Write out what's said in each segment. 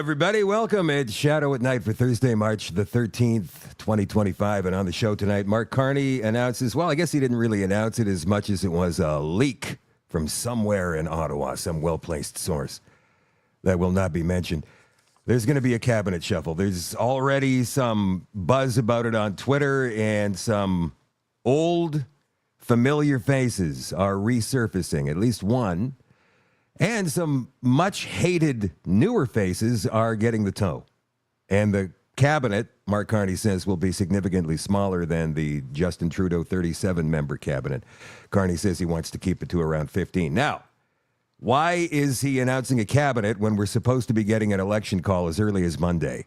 everybody. Welcome. It's Shadow at Night for Thursday, March the 13th, 2025. And on the show tonight, Mark Carney announces, well, I guess he didn't really announce it as much as it was a leak from somewhere in Ottawa, some well-placed source that will not be mentioned. There's going to be a cabinet shuffle. There's already some buzz about it on Twitter, and some old, familiar faces are resurfacing, at least one. And some much-hated newer faces are getting the toe. And the cabinet, Mark Carney says, will be significantly smaller than the Justin Trudeau 37-member cabinet. Carney says he wants to keep it to around 15. Now, why is he announcing a cabinet when we're supposed to be getting an election call as early as Monday?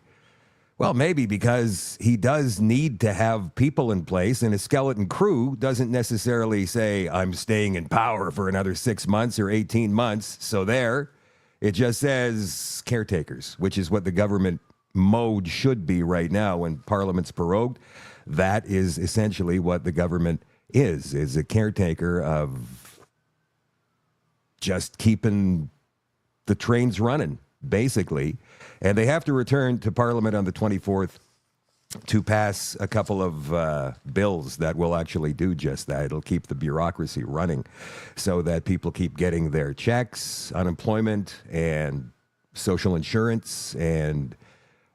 Well, maybe because he does need to have people in place, and a skeleton crew doesn't necessarily say, I'm staying in power for another 6 months or 18 months. So there, it just says caretakers, which is what the government mode should be right now when Parliament's prorogued. That is essentially what the government is a caretaker of just keeping the trains running, basically. And they have to return to Parliament on the 24th to pass a couple of bills that will actually do just that. It'll keep the bureaucracy running so that people keep getting their checks, unemployment, and social insurance, and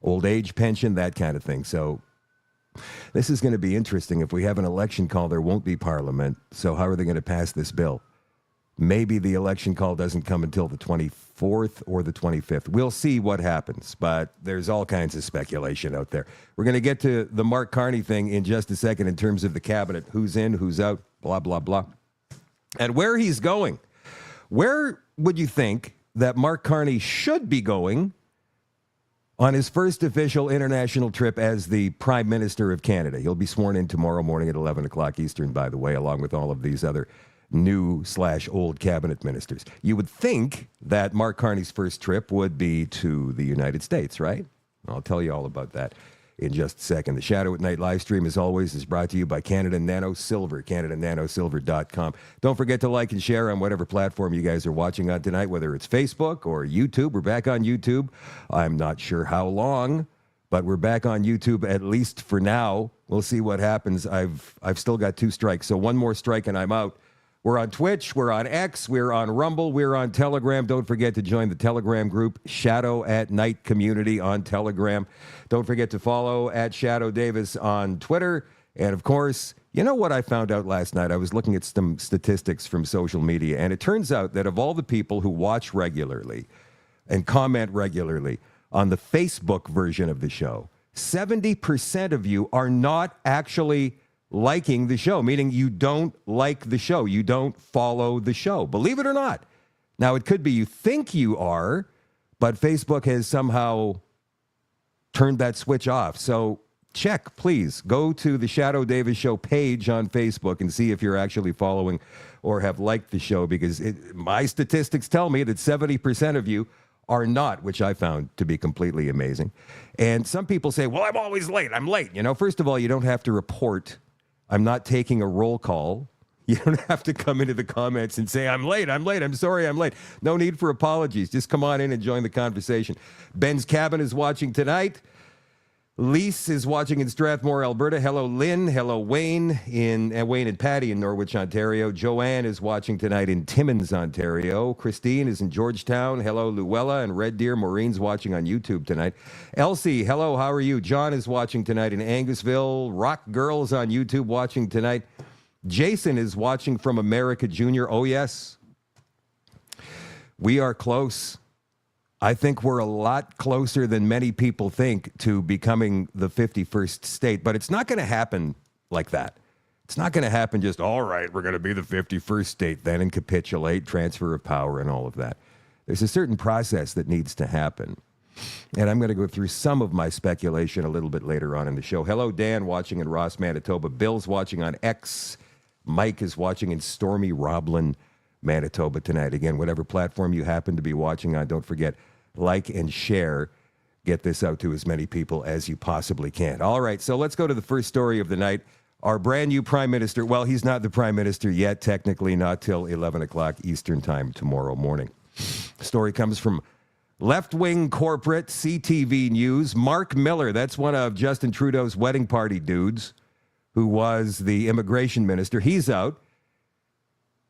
old age pension, that kind of thing. So this is going to be interesting. If we have an election call, there won't be Parliament. So how are they going to pass this bill? Maybe the election call doesn't come until the 24th or the 25th. We'll see what happens, but there's all kinds of speculation out there. We're going to get to the Mark Carney thing in just a second in terms of the cabinet, who's in, who's out, blah, blah, blah, and where he's going. Where would you think that Mark Carney should be going on his first official international trip as the Prime Minister of Canada? He'll be sworn in tomorrow morning at 11 o'clock Eastern, by the way, along with all of these other new/old cabinet ministers. You would think that Mark Carney's first trip would be to the United States, right? I'll tell you all about that in just a second. The Shadow at Night live stream, as always, is brought to you by Canada Nano Silver, CanadaNanoSilver.com. Don't forget to like and share on whatever platform you guys are watching on tonight, whether it's Facebook or YouTube. We're back on YouTube. I'm not sure how long, but we're back on YouTube, at least for now. We'll see what happens. I've still got 2 strikes, so one more strike and I'm out. We're on Twitch, we're on X, we're on Rumble, we're on Telegram. Don't forget to join the Telegram group, Shadow at Night Community on Telegram. Don't forget to follow at Shadow Davis on Twitter. And of course, you know what I found out last night? I was looking at some statistics from social media, and it turns out that of all the people who watch regularly and comment regularly on the Facebook version of the show, 70% of you are not actually liking the show, meaning you don't like the show. You don't follow the show, believe it or not. Now, it could be you think you are, but Facebook has somehow turned that switch off. So check, please. Go to the Shadow Davis Show page on Facebook and see if you're actually following or have liked the show, because my statistics tell me that 70% of you are not, which I found to be completely amazing. And some people say, well, I'm always late. I'm late. You know, first of all, you don't have to report. I'm not taking a roll call. You don't have to come into the comments and say, I'm late, I'm sorry, I'm late. No need for apologies. Just come on in and join the conversation. Ben's Cabin is watching tonight. Lise is watching in Strathmore, Alberta. Hello, Lynn. Hello, Wayne and Patty in Norwich, Ontario. Joanne is watching tonight in Timmins, Ontario. Christine is in Georgetown. Hello, Luella and Red Deer. Maureen's watching on YouTube tonight. Elsie, hello, how are you? John is watching tonight in Angusville. Rock Girls on YouTube watching tonight. Jason is watching from America Junior. Oh, yes. We are close. I think we're a lot closer than many people think to becoming the 51st state, but it's not going to happen like that. It's not going to happen just, all right, we're going to be the 51st state then and capitulate, transfer of power and all of that. There's a certain process that needs to happen. And I'm going to go through some of my speculation a little bit later on in the show. Hello, Dan, watching in Ross, Manitoba. Bill's watching on X. Mike is watching in stormy Roblin, Manitoba tonight. Again, whatever platform you happen to be watching on, don't forget, like and share. Get this out to as many people as you possibly can. All right, so let's go to the first story of the night. Our brand new Prime Minister, well, he's not the Prime Minister yet, technically not till 11 o'clock Eastern time tomorrow morning. The story comes from Left-wing corporate, CTV News. Mark Miller, that's one of Justin Trudeau's wedding party dudes, who was the immigration minister. He's out.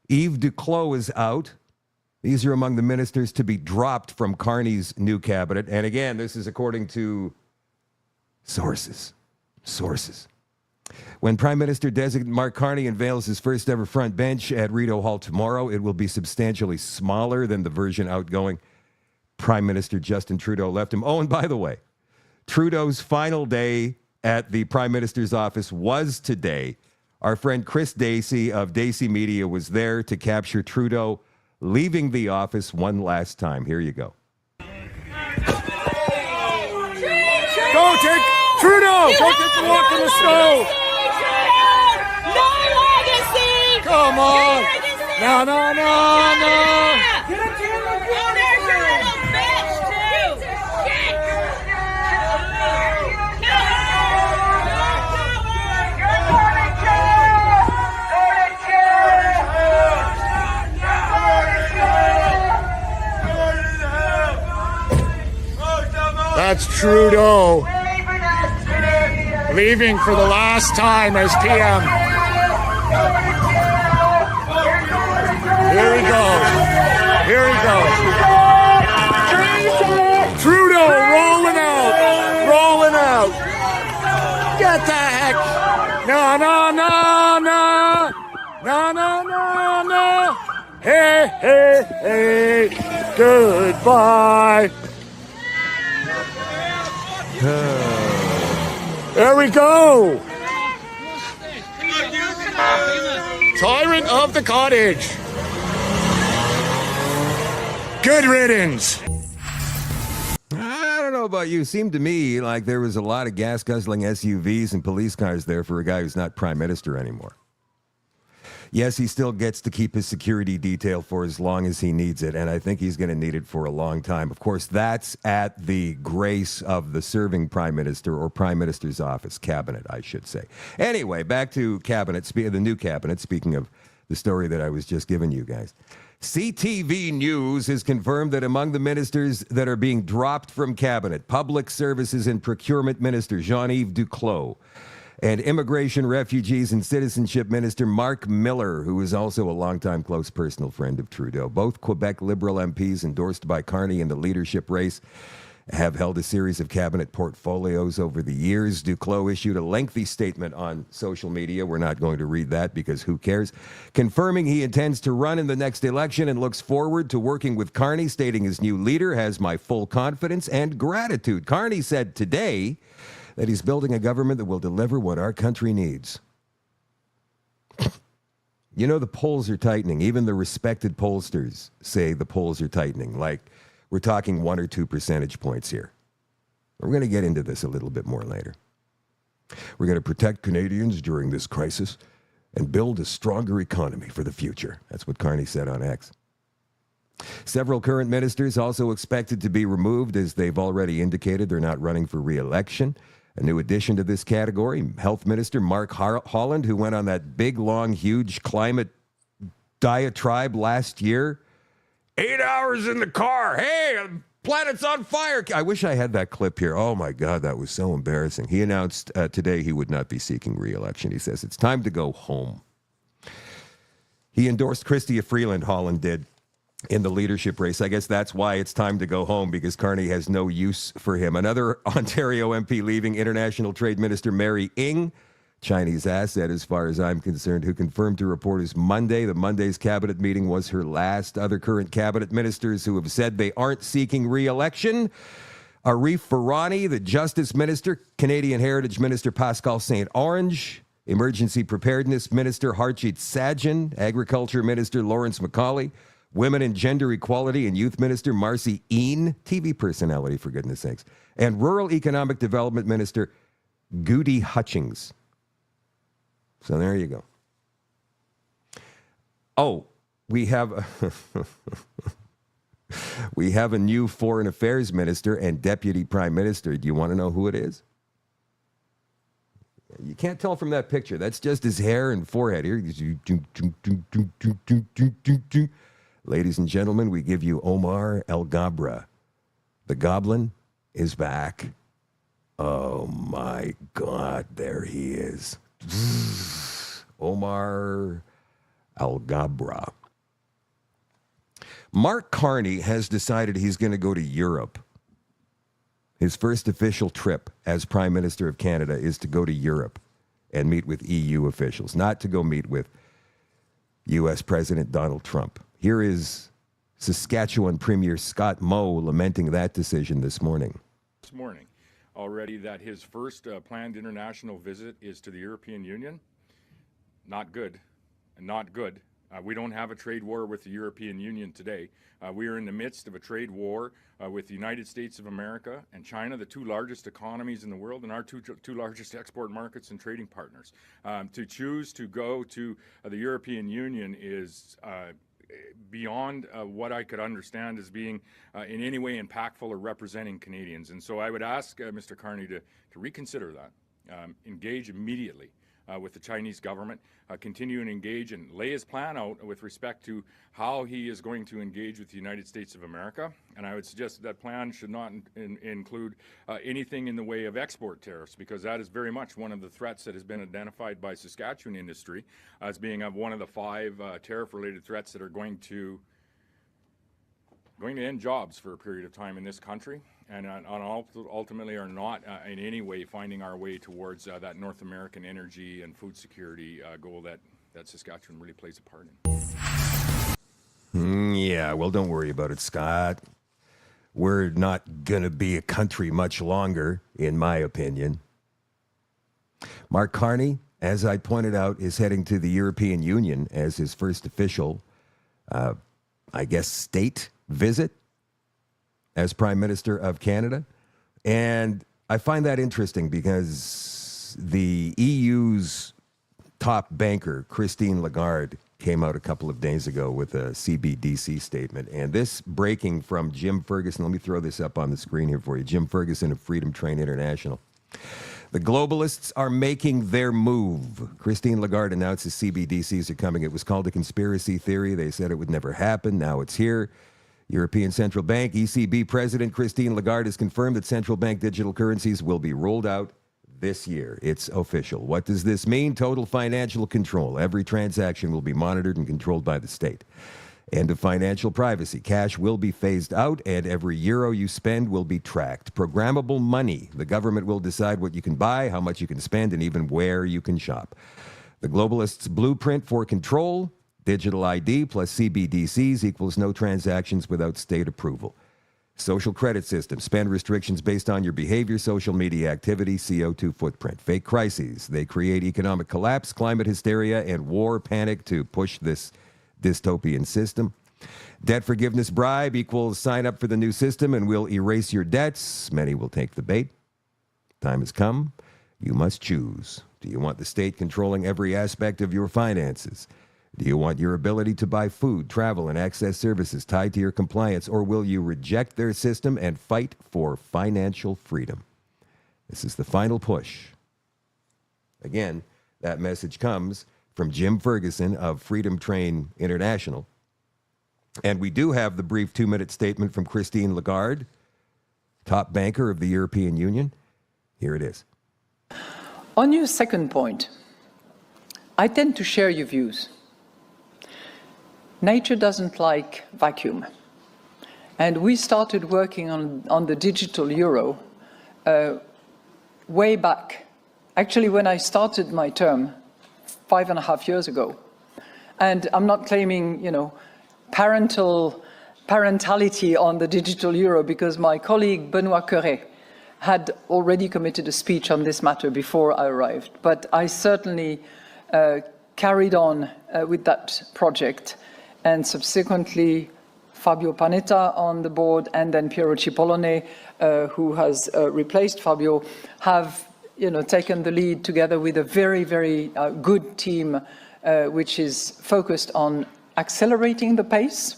Yves Duclos is out. These are among the ministers to be dropped from Carney's new cabinet. And again, this is according to sources. When Prime Minister-designate Mark Carney unveils his first-ever front bench at Rideau Hall tomorrow, it will be substantially smaller than the version outgoing Prime Minister Justin Trudeau left him. Oh, and by the way, Trudeau's final day at the Prime Minister's office was today. Our friend Chris Dacey of Dacey Media was there to capture Trudeau leaving the office one last time. Here you go. Go take Trudeau! Go take a walk in the snow! No legacy! Come on! No! There's your little bitch, too! That's Trudeau leaving for the last time as PM. Here he goes. Trudeau rolling out. Get the heck. No. Hey. Goodbye. There we go. Tyrant of the cottage. Good riddance. I don't know about you. Seemed to me like there was a lot of gas-guzzling SUVs and police cars there for a guy who's not prime minister anymore. Yes, he still gets to keep his security detail for as long as he needs it, and I think he's going to need it for a long time. Of course, that's at the grace of the serving prime minister or prime minister's office, cabinet, I should say. Anyway, back to cabinet, the new cabinet, speaking of the story that I was just giving you guys. CTV News has confirmed that among the ministers that are being dropped from cabinet, Public Services and Procurement Minister Jean-Yves Duclos, and Immigration, Refugees, and Citizenship Minister Mark Miller, who is also a longtime close personal friend of Trudeau. Both Quebec Liberal MPs endorsed by Carney in the leadership race have held a series of cabinet portfolios over the years. Duclos issued a lengthy statement on social media. We're not going to read that because who cares? Confirming he intends to run in the next election and looks forward to working with Carney, stating his new leader has my full confidence and gratitude. Carney said today that he's building a government that will deliver what our country needs. You know, the polls are tightening. Even the respected pollsters say the polls are tightening. Like, we're talking 1 or 2 percentage points here. We're going to get into this a little bit more later. We're going to protect Canadians during this crisis and build a stronger economy for the future. That's what Carney said on X. Several current ministers also expected to be removed, as they've already indicated they're not running for re-election. A new addition to this category, Health Minister Mark Holland, who went on that big, long, huge climate diatribe last year. 8 hours in the car. Hey, the planet's on fire. I wish I had that clip here. Oh, my God, that was so embarrassing. He announced today he would not be seeking re-election. He says it's time to go home. He endorsed Chrystia Freeland, Holland did, in the leadership race. I guess that's why it's time to go home, because Carney has no use for him. Another Ontario MP leaving, International Trade Minister Mary Ng, Chinese asset as far as I'm concerned, who confirmed to reporters Monday the Monday's cabinet meeting was her last. Other current cabinet ministers who have said they aren't seeking re-election: Arif Farani, the Justice Minister; Canadian Heritage Minister Pascal St-Orange; Emergency Preparedness Minister Harjit Sajjan; Agriculture Minister Lawrence Macaulay; Women and Gender Equality and Youth Minister Marcy Een, TV personality for goodness sakes; and Rural Economic Development Minister Goody Hutchings. So there you go. Oh, we have a new Foreign Affairs Minister and Deputy Prime Minister. Do you want to know who it is? You can't tell from that picture. That's just his hair and forehead. Here, ladies and gentlemen, we give you Omar El Gabra, The goblin is back. Oh my God, there he is. Omar Al-Ghabra. Mark Carney has decided he's going to go to Europe. His first official trip as Prime Minister of Canada is to go to Europe and meet with EU officials, not to go meet with U.S. President Donald Trump. Here is Saskatchewan Premier Scott Moe lamenting that decision this morning. This morning, already that his first planned international visit is to the European Union. Not good, not good. We don't have a trade war with the European Union today. We are in the midst of a trade war with the United States of America and China, the two largest economies in the world and our two largest export markets and trading partners. To choose to go to the European Union is beyond what I could understand as being in any way impactful or representing Canadians. And so I would ask Mr. Carney to reconsider that, engage immediately with the Chinese government, continue and engage and lay his plan out with respect to how he is going to engage with the United States of America. And I would suggest that plan should not include anything in the way of export tariffs, because that is very much one of the threats that has been identified by Saskatchewan industry as being one of the 5 tariff-related threats that are going to end jobs for a period of time in this country, and ultimately are not in any way finding our way towards that North American energy and food security goal that Saskatchewan really plays a part in. Yeah, well, don't worry about it, Scott. We're not going to be a country much longer, in my opinion. Mark Carney, as I pointed out, is heading to the European Union as his first official, state visit as Prime Minister of Canada. And I find that interesting because the EU's top banker, Christine Lagarde, came out a couple of days ago with a CBDC statement. And this breaking from Jim Ferguson, let me throw this up on the screen here for you. Jim Ferguson of Freedom Train International. The globalists are making their move. Christine Lagarde announces CBDCs are coming. It was called a conspiracy theory. They said it would never happen. Now it's here. European Central Bank, ECB President Christine Lagarde has confirmed that central bank digital currencies will be rolled out this year. It's official. What does this mean? Total financial control. Every transaction will be monitored and controlled by the state. End of financial privacy. Cash will be phased out, and every euro you spend will be tracked. Programmable money. The government will decide what you can buy, how much you can spend, and even where you can shop. The globalists' blueprint for control: digital ID plus CBDCs equals no transactions without state approval. Social credit system, spend restrictions based on your behavior, social media activity, CO2 footprint. Fake crises, they create economic collapse, climate hysteria, and war panic to push this dystopian system. Debt forgiveness bribe equals sign up for the new system and we'll erase your debts. Many will take the bait. Time has come. You must choose. Do you want the state controlling every aspect of your finances? Do you want your ability to buy food, travel, and access services tied to your compliance, or will you reject their system and fight for financial freedom? This is the final push. Again, that message comes from Jim Ferguson of Freedom Train International. And we do have the brief 2-minute statement from Christine Lagarde, top banker of the European Union. Here it is. On your second point, I tend to share your views. Nature doesn't like vacuum. And we started working on the digital euro way back. Actually, when I started my term 5.5 years ago. And I'm not claiming, parentality on the digital euro, because my colleague Benoit Cœuré had already committed a speech on this matter before I arrived. But I certainly carried on with that project. And subsequently, Fabio Panetta on the board, and then Piero Cipollone, who has replaced Fabio, have taken the lead together with a very, very good team, which is focused on accelerating the pace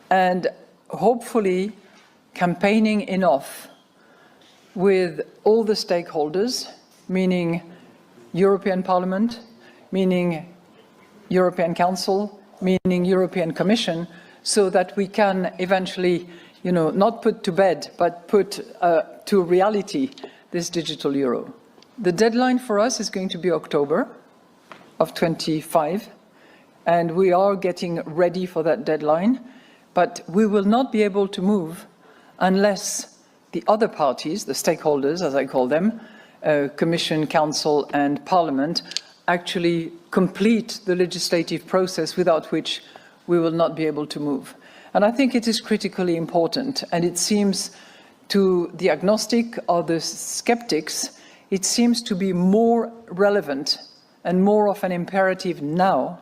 and hopefully campaigning enough with all the stakeholders, meaning European Parliament, meaning European Council, meaning European Commission, so that we can eventually not put to bed, but put to reality this digital euro. The deadline for us is going to be October of 25, and we are getting ready for that deadline, but we will not be able to move unless the other parties, the stakeholders, as I call them, Commission, Council, and Parliament, actually complete the legislative process, without which we will not be able to move. And I think it is critically important, and it seems to the agnostic or the skeptics, it seems to be more relevant and more of an imperative now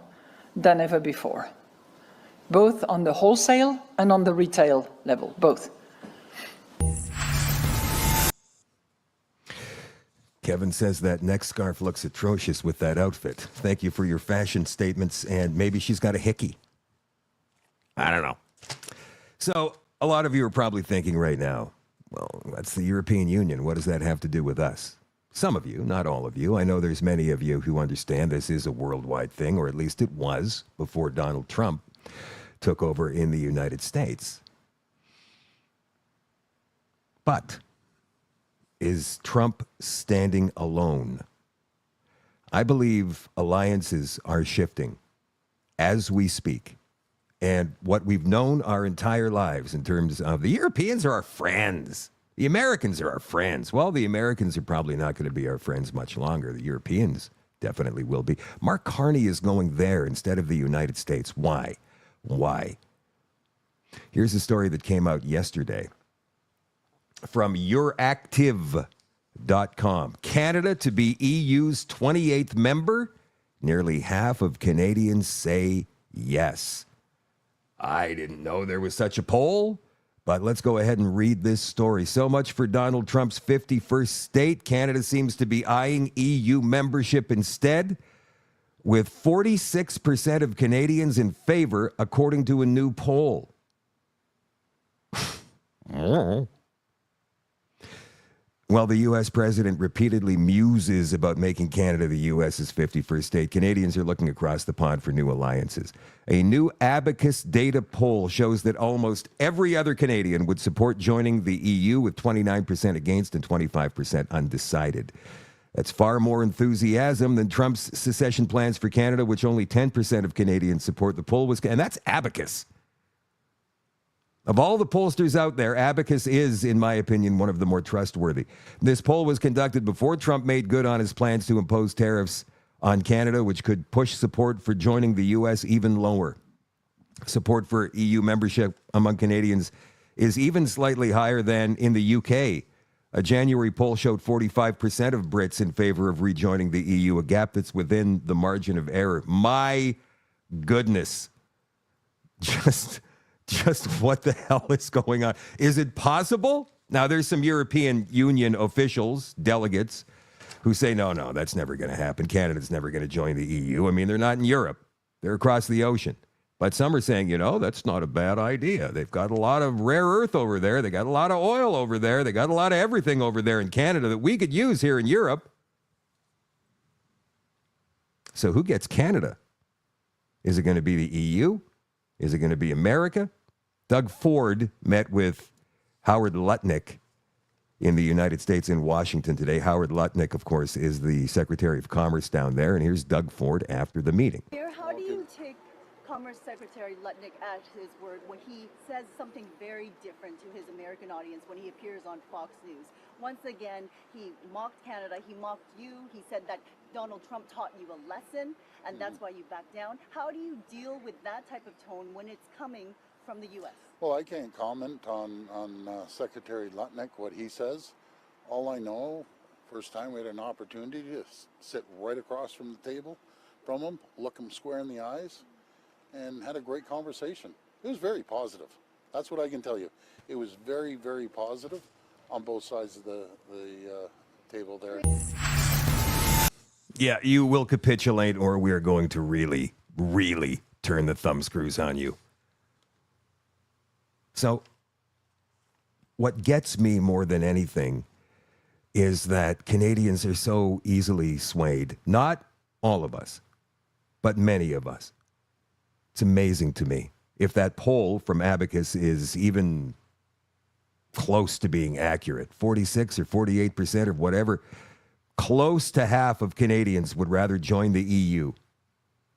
than ever before, both on the wholesale and on the retail level, both. Kevin says that neck scarf looks atrocious with that outfit. Thank you for your fashion statements, and maybe she's got a hickey. I don't know. So a lot of you are probably thinking right now, well, that's the European Union. What does that have to do with us? Some of you, not all of you. I know there's many of you who understand this is a worldwide thing, or at least it was before Donald Trump took over in the United States. But is Trump standing alone? I believe alliances are shifting as we speak. And what we've known our entire lives in terms of the Europeans are our friends. The Americans are our friends. Well, the Americans are probably not going to be our friends much longer. The Europeans definitely will be. Mark Carney is going there instead of the United States. Why? Why? Here's a story that came out yesterday from YourActive.com. Canada to be EU's 28th member? Nearly half of Canadians say yes. I didn't know there was such a poll, but let's go ahead and read this story. So much for Donald Trump's 51st state. Canada seems to be eyeing EU membership instead, with 46% of Canadians in favor, according to a new poll. While the U.S. president repeatedly muses about making Canada the U.S.'s 51st state, Canadians are looking across the pond for new alliances. A new Abacus data poll shows that almost every other Canadian would support joining the EU, with 29% against and 25% undecided. That's far more enthusiasm than Trump's secession plans for Canada, which only 10% of Canadians support. The poll was, and that's Abacus. Of all the pollsters out there, Abacus is, in my opinion, one of the more trustworthy. This poll was conducted before Trump made good on his plans to impose tariffs on Canada, which could push support for joining the U.S. even lower. Support for EU membership among Canadians is even slightly higher than in the UK. A January poll showed 45% of Brits in favor of rejoining the EU, a gap that's within the margin of error. My goodness. Just what the hell is going on? Is it possible? Now, there's some European Union officials, delegates, who say, no, that's never going to happen. Canada's never going to join the EU. I mean, they're not in Europe. They're across the ocean. But some are saying, that's not a bad idea. They've got a lot of rare earth over there. They got a lot of oil over there. They got a lot of everything over there in Canada that we could use here in Europe. So who gets Canada? Is it going to be the EU? Is it going to be America? Doug Ford met with Howard Lutnick in the United States in Washington today. Howard Lutnick, of course, is the Secretary of Commerce down there. And here's Doug Ford after the meeting. How do you take Commerce Secretary Lutnick at his word when he says something very different to his American audience when he appears on Fox News? Once again, he mocked Canada, he mocked you, he said that Donald Trump taught you a lesson, and that's why you backed down. How do you deal with that type of tone when it's coming from the U.S.? Well, I can't comment on Secretary Lutnick, what he says. All I know, first time we had an opportunity to sit right across from the table from him, look him square in the eyes, and had a great conversation. It was very positive. That's what I can tell you. It was very, very positive on both sides of the table there. Yeah, you will capitulate, or we are going to really, really turn the thumb screws on you. So what gets me more than anything is that Canadians are so easily swayed. Not all of us, but many of us. It's amazing to me. If that poll from Abacus is even close to being accurate. 46 or 48% or whatever. Close to half of Canadians would rather join the EU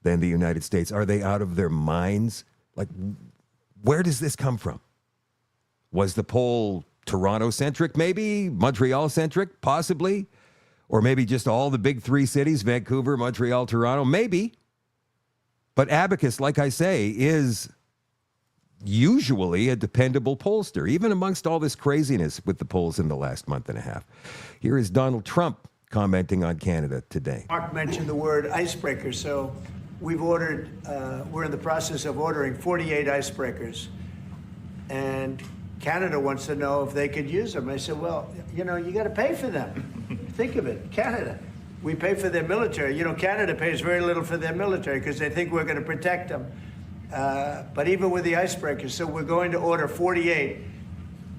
than the United States. Are they out of their minds? Like, where does this come from? Was the poll Toronto-centric, maybe? Montreal-centric, possibly? Or maybe just all the big three cities, Vancouver, Montreal, Toronto? Maybe. But Abacus, like I say, is usually a dependable pollster, even amongst all this craziness with the polls in the last month and a half. Here is Donald Trump commenting on Canada today. Mark mentioned the word icebreaker, so we've ordered, we're in the process of ordering 48 icebreakers. And Canada wants to know if they could use them. I said, well, you know, you got to pay for them. Think of it, Canada. We pay for their military. You know, Canada pays very little for their military because they think we're going to protect them. But even with the icebreakers, so we're going to order 48,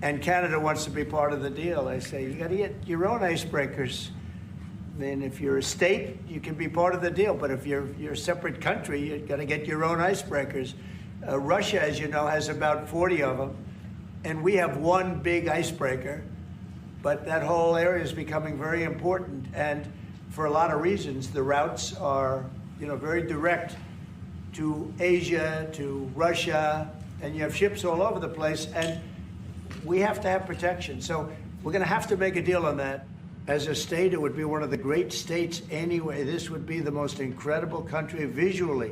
and Canada wants to be part of the deal. I say, you got to get your own icebreakers. Then if you're a state, you can be part of the deal. But if you're a separate country, you've got to get your own icebreakers. Russia, as you know, has about 40 of them. And we have one big icebreaker. But that whole area is becoming very important. And for a lot of reasons, the routes are, you know, very direct to Asia, to Russia. And you have ships all over the place. And we have to have protection. So we're going to have to make a deal on that. As a state, it would be one of the great states anyway. This would be the most incredible country visually.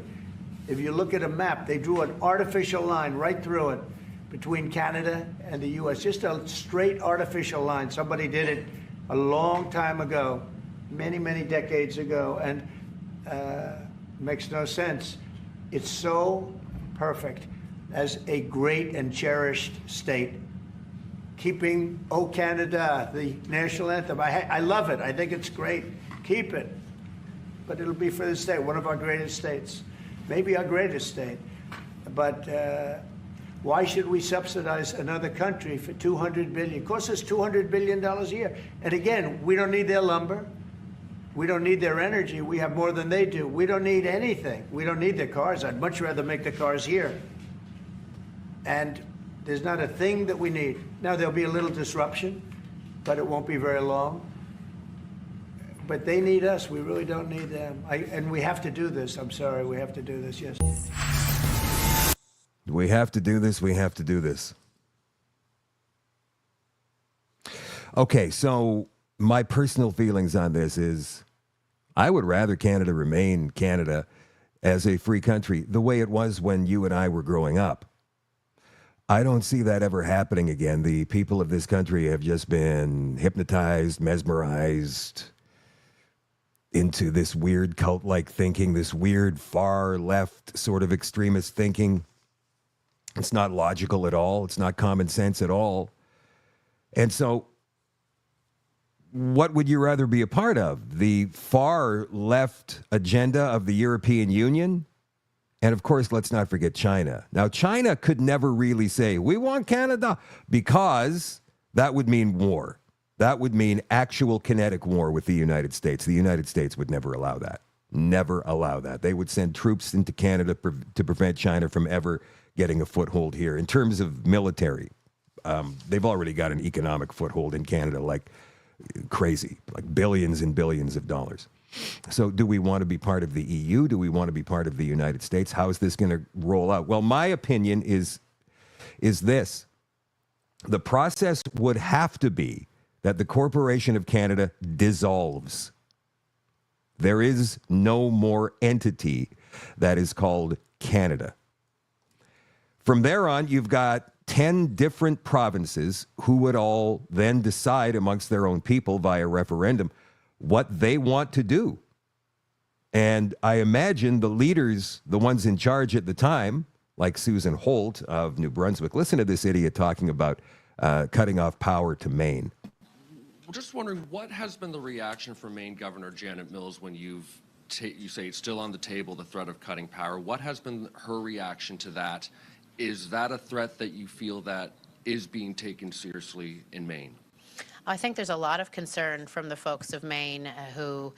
If you look at a map, they drew an artificial line right through it between Canada and the U.S., just a straight artificial line. Somebody did it a long time ago, many, many decades ago, and makes no sense. It's so perfect as a great and cherished state. Keeping "O Canada," the national anthem. I love it. I think it's great. Keep it. But it'll be for the state, one of our greatest states. Maybe our greatest state. But why should we subsidize another country for $200 billion? It costs us $200 billion a year. And again, we don't need their lumber. We don't need their energy. We have more than they do. We don't need anything. We don't need their cars. I'd much rather make the cars here. And there's not a thing that we need. Now, there'll be a little disruption, but it won't be very long. But they need us. We really don't need them. And we have to do this. I'm sorry. We have to do this, yes. We have to do this. We have to do this. Okay, so my personal feelings on this is I would rather Canada remain Canada as a free country the way it was when you and I were growing up. I don't see that ever happening again. The people of this country have just been hypnotized, mesmerized into this weird cult-like thinking, this weird far-left sort of extremist thinking. It's not logical at all. It's not common sense at all. And so what would you rather be a part of? The far-left agenda of the European Union? And of course, let's not forget China. Now, China could never really say, we want Canada, because that would mean war. That would mean actual kinetic war with the United States. The United States would never allow that. Never allow that. They would send troops into Canada to prevent China from ever getting a foothold here. In terms of military, they've already got an economic foothold in Canada like crazy, like billions and billions of dollars. So do we want to be part of the EU? Do we want to be part of the United States? How is this going to roll out? Well, my opinion is this. The process would have to be that the Corporation of Canada dissolves. There is no more entity that is called Canada. From there on, you've got 10 different provinces who would all then decide amongst their own people via referendum what they want to do. And I imagine the leaders, the ones in charge at the time, like Susan Holt of New Brunswick, listen to this idiot talking about cutting off power to Maine. I'm just wondering, what has been the reaction from Maine Governor Janet Mills when you say it's still on the table, the threat of cutting power? What has been her reaction to that? Is that a threat that you feel that is being taken seriously in Maine? I think there's a lot of concern from the folks of Maine who,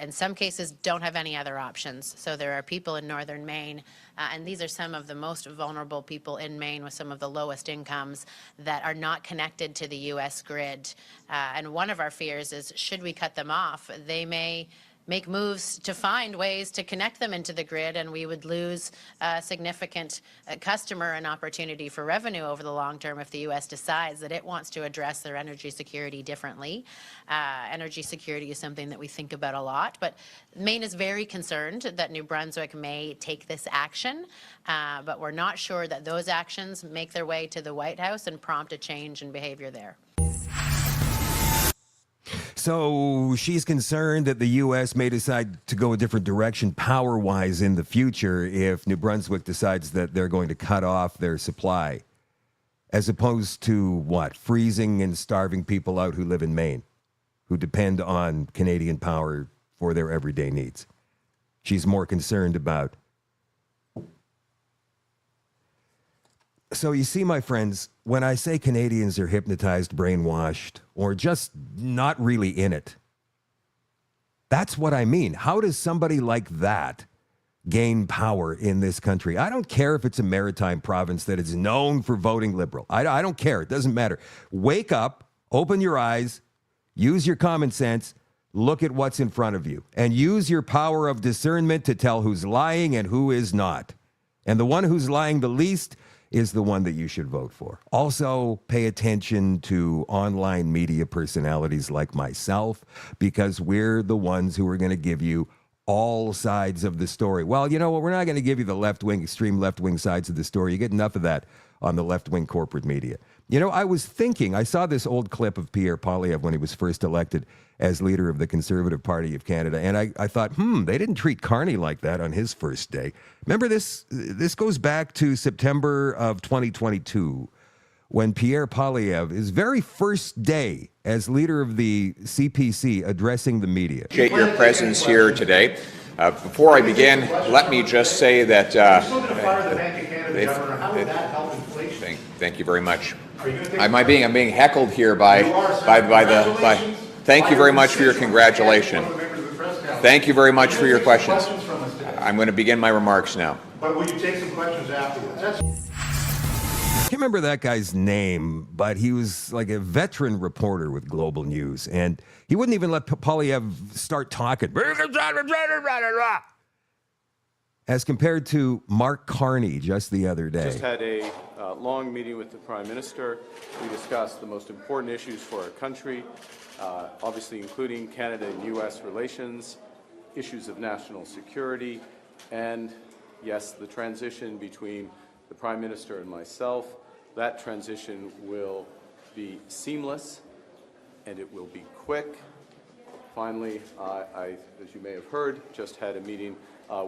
in some cases, don't have any other options. So there are people in northern Maine, and these are some of the most vulnerable people in Maine with some of the lowest incomes that are not connected to the U.S. grid. And one of our fears is, should we cut them off, they may make moves to find ways to connect them into the grid, and we would lose a significant customer and opportunity for revenue over the long term if the U.S. decides that it wants to address their energy security differently. Energy security is something that we think about a lot, but Maine is very concerned that New Brunswick may take this action, but we're not sure that those actions make their way to the White House and prompt a change in behavior there. So she's concerned that the U.S. may decide to go a different direction power-wise in the future if New Brunswick decides that they're going to cut off their supply, as opposed to what? Freezing and starving people out who live in Maine, who depend on Canadian power for their everyday needs. She's more concerned about. So you see, my friends, when I say Canadians are hypnotized, brainwashed, or just not really in it, that's what I mean. How does somebody like that gain power in this country? I don't care if it's a maritime province that is known for voting Liberal. I don't care. It doesn't matter. Wake up, open your eyes, use your common sense, look at what's in front of you, and use your power of discernment to tell who's lying and who is not. And the one who's lying the least is the one that you should vote for. Also, pay attention to online media personalities like myself, because we're the ones who are going to give you all sides of the story. Well, you know what? We're not going to give you the left-wing, extreme left-wing sides of the story. You get enough of that on the left-wing corporate media. You know, I was thinking, I saw this old clip of Pierre Poilievre when he was first elected as leader of the Conservative Party of Canada, and I thought, they didn't treat Carney like that on his first day. Remember this? This goes back to September of 2022, when Pierre Poilievre, his very first day as leader of the CPC, addressing the media. Appreciate your presence here today. Before I begin, let me just say that thank you very much. I'm being heckled here by. Thank you very much for your congratulations. Thank you very much for your questions. I'm going to begin my remarks now. But will you take some questions afterwards? I can't remember that guy's name, but he was like a veteran reporter with Global News, and he wouldn't even let Poilievre start talking. As compared to Mark Carney just the other day. Just had a long meeting with the Prime Minister. We discussed the most important issues for our country, obviously including Canada and U.S. relations, issues of national security, and yes, the transition between the Prime Minister and myself. That transition will be seamless and it will be quick. Finally, I, as you may have heard, just had a meeting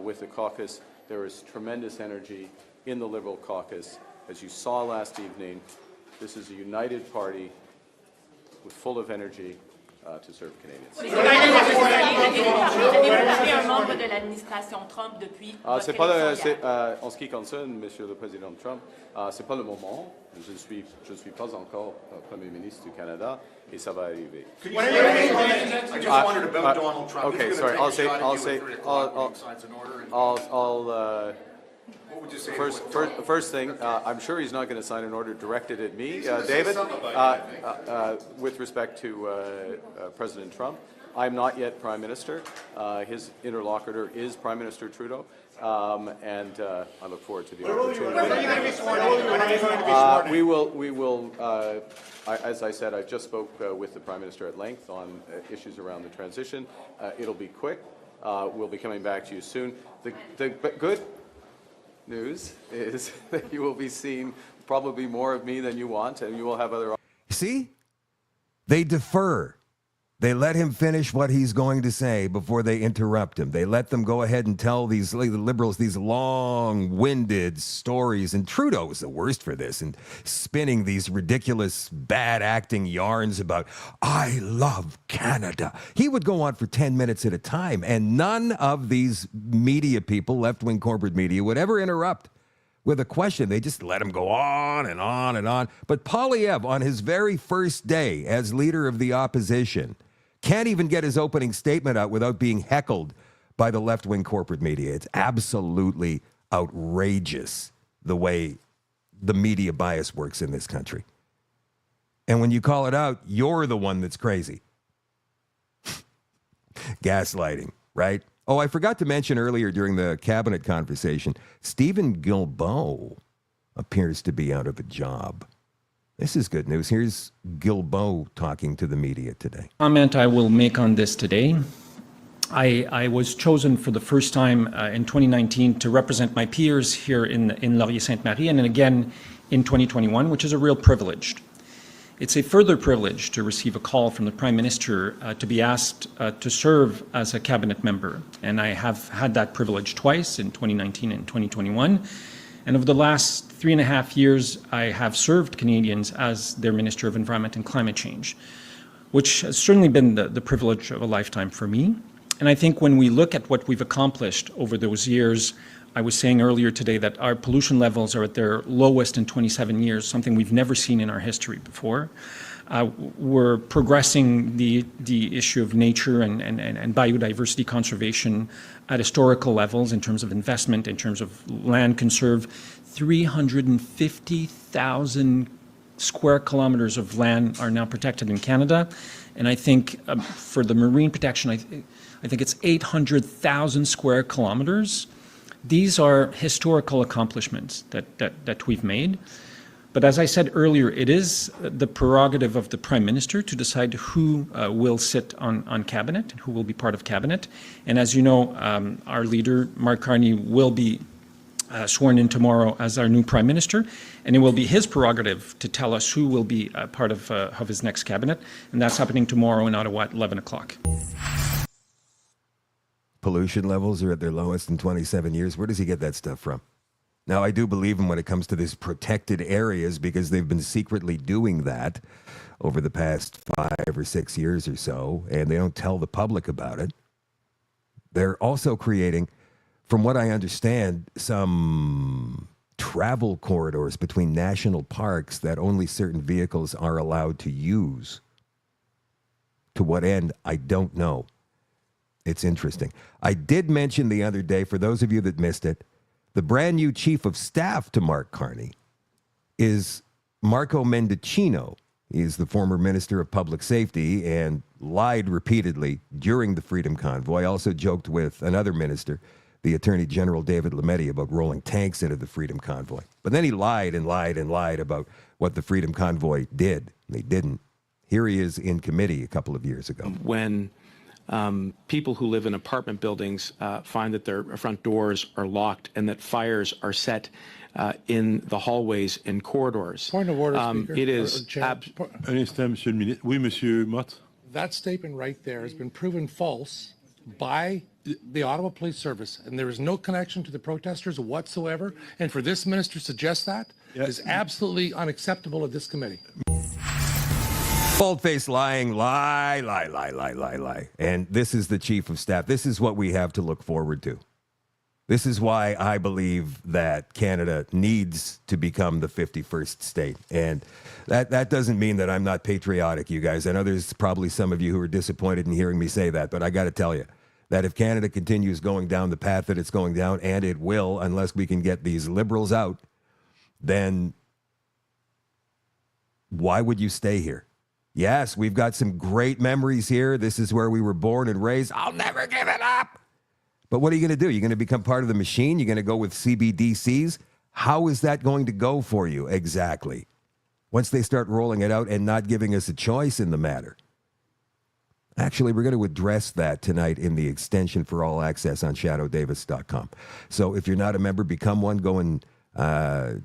with the caucus. There is tremendous energy in the Liberal caucus. As you saw last evening, this is a united party with full of energy to serve Canadians. C'est pas en ce qui concerne Monsieur le Président Trump, c'est pas le moment. Je suis pas encore Premier ministre du Canada, et ça va arriver. I just wondered about Donald Trump. Okay, sorry. What would you say? First thing, I'm sure he's not going to sign an order directed at me, David, with respect to President Trump. I'm not yet Prime Minister. His interlocutor is Prime Minister Trudeau, and I look forward to the opportunity. We will. As I said, I just spoke with the Prime Minister at length on issues around the transition. It'll be quick. We'll be coming back to you soon. The good news is that you will be seeing probably more of me than you want, and you will have other. See? They defer. They let him finish what he's going to say before they interrupt him. They let them go ahead and tell these Liberals these long-winded stories. And Trudeau is the worst for this, and spinning these ridiculous, bad-acting yarns about, I love Canada. He would go on for 10 minutes at a time, and none of these media people, left-wing corporate media, would ever interrupt with a question. They just let him go on and on and on. But Poilievre, on his very first day as leader of the opposition, can't even get his opening statement out without being heckled by the left-wing corporate media. It's absolutely outrageous the way the media bias works in this country. And when you call it out, you're the one that's crazy. Gaslighting, right? Oh, I forgot to mention earlier during the cabinet conversation, Stephen Guilbeault appears to be out of a job. This is good news. Here's Guilbeault talking to the media today. Comment I will make on this today. I was chosen for the first time in 2019 to represent my peers here in Laurier-Sainte-Marie and then again in 2021, which is a real privilege. It's a further privilege to receive a call from the Prime Minister to be asked to serve as a cabinet member. And I have had that privilege twice in 2019 and 2021. And over the last 3.5 years, I have served Canadians as their Minister of Environment and Climate Change, which has certainly been the privilege of a lifetime for me. And I think when we look at what we've accomplished over those years, I was saying earlier today that our pollution levels are at their lowest in 27 years, something we've never seen in our history before. We're progressing the issue of nature and biodiversity conservation at historical levels in terms of investment, in terms of land conserved. 350,000 square kilometers of land are now protected in Canada. And I think for the marine protection, I think it's 800,000 square kilometers. These are historical accomplishments that we've made. But as I said earlier, it is the prerogative of the Prime Minister to decide who will sit on cabinet, who will be part of cabinet. And as you know, our leader, Mark Carney, will be sworn in tomorrow as our new Prime Minister. And it will be his prerogative to tell us who will be part of his next cabinet. And that's happening tomorrow in Ottawa at 11 o'clock. Pollution levels are at their lowest in 27 years. Where does he get that stuff from? Now, I do believe him when it comes to these protected areas because they've been secretly doing that over the past 5 or 6 years or so, and they don't tell the public about it. They're also creating, from what I understand, some travel corridors between national parks that only certain vehicles are allowed to use. To what end, I don't know. It's interesting. I did mention the other day, for those of you that missed it, the brand new chief of staff to Mark Carney is Marco Mendicino. He is the former Minister of Public Safety and lied repeatedly during the Freedom Convoy. Also joked with another minister, the Attorney General David Lametti, about rolling tanks into the Freedom Convoy. But then he lied and lied and lied about what the Freedom Convoy did. They didn't. Here he is in committee a couple of years ago. When people who live in apartment buildings find that their front doors are locked and that fires are set in the hallways and corridors. Point of order, Speaker. It is... Un instant, Monsieur le Ministre. Oui, Monsieur Mott. That statement right there has been proven false by the Ottawa Police Service, and there is no connection to the protesters whatsoever. And for this minister to suggest that is absolutely unacceptable at this committee. Bold-faced lying, lie. And this is the chief of staff. This is what we have to look forward to. This is why I believe that Canada needs to become the 51st state. And that doesn't mean that I'm not patriotic, you guys. I know there's probably some of you who are disappointed in hearing me say that, but I got to tell you that if Canada continues going down the path that it's going down, and it will unless we can get these liberals out, then why would you stay here? Yes, we've got some great memories here. This is where we were born and raised. I'll never give it up. But what are you going to do? You're going to become part of the machine? You're going to go with CBDCs? How is that going to go for you exactly? Once they start rolling it out and not giving us a choice in the matter. Actually, we're going to address that tonight in the extension for all access on shadowdavis.com. So if you're not a member, become one. Go and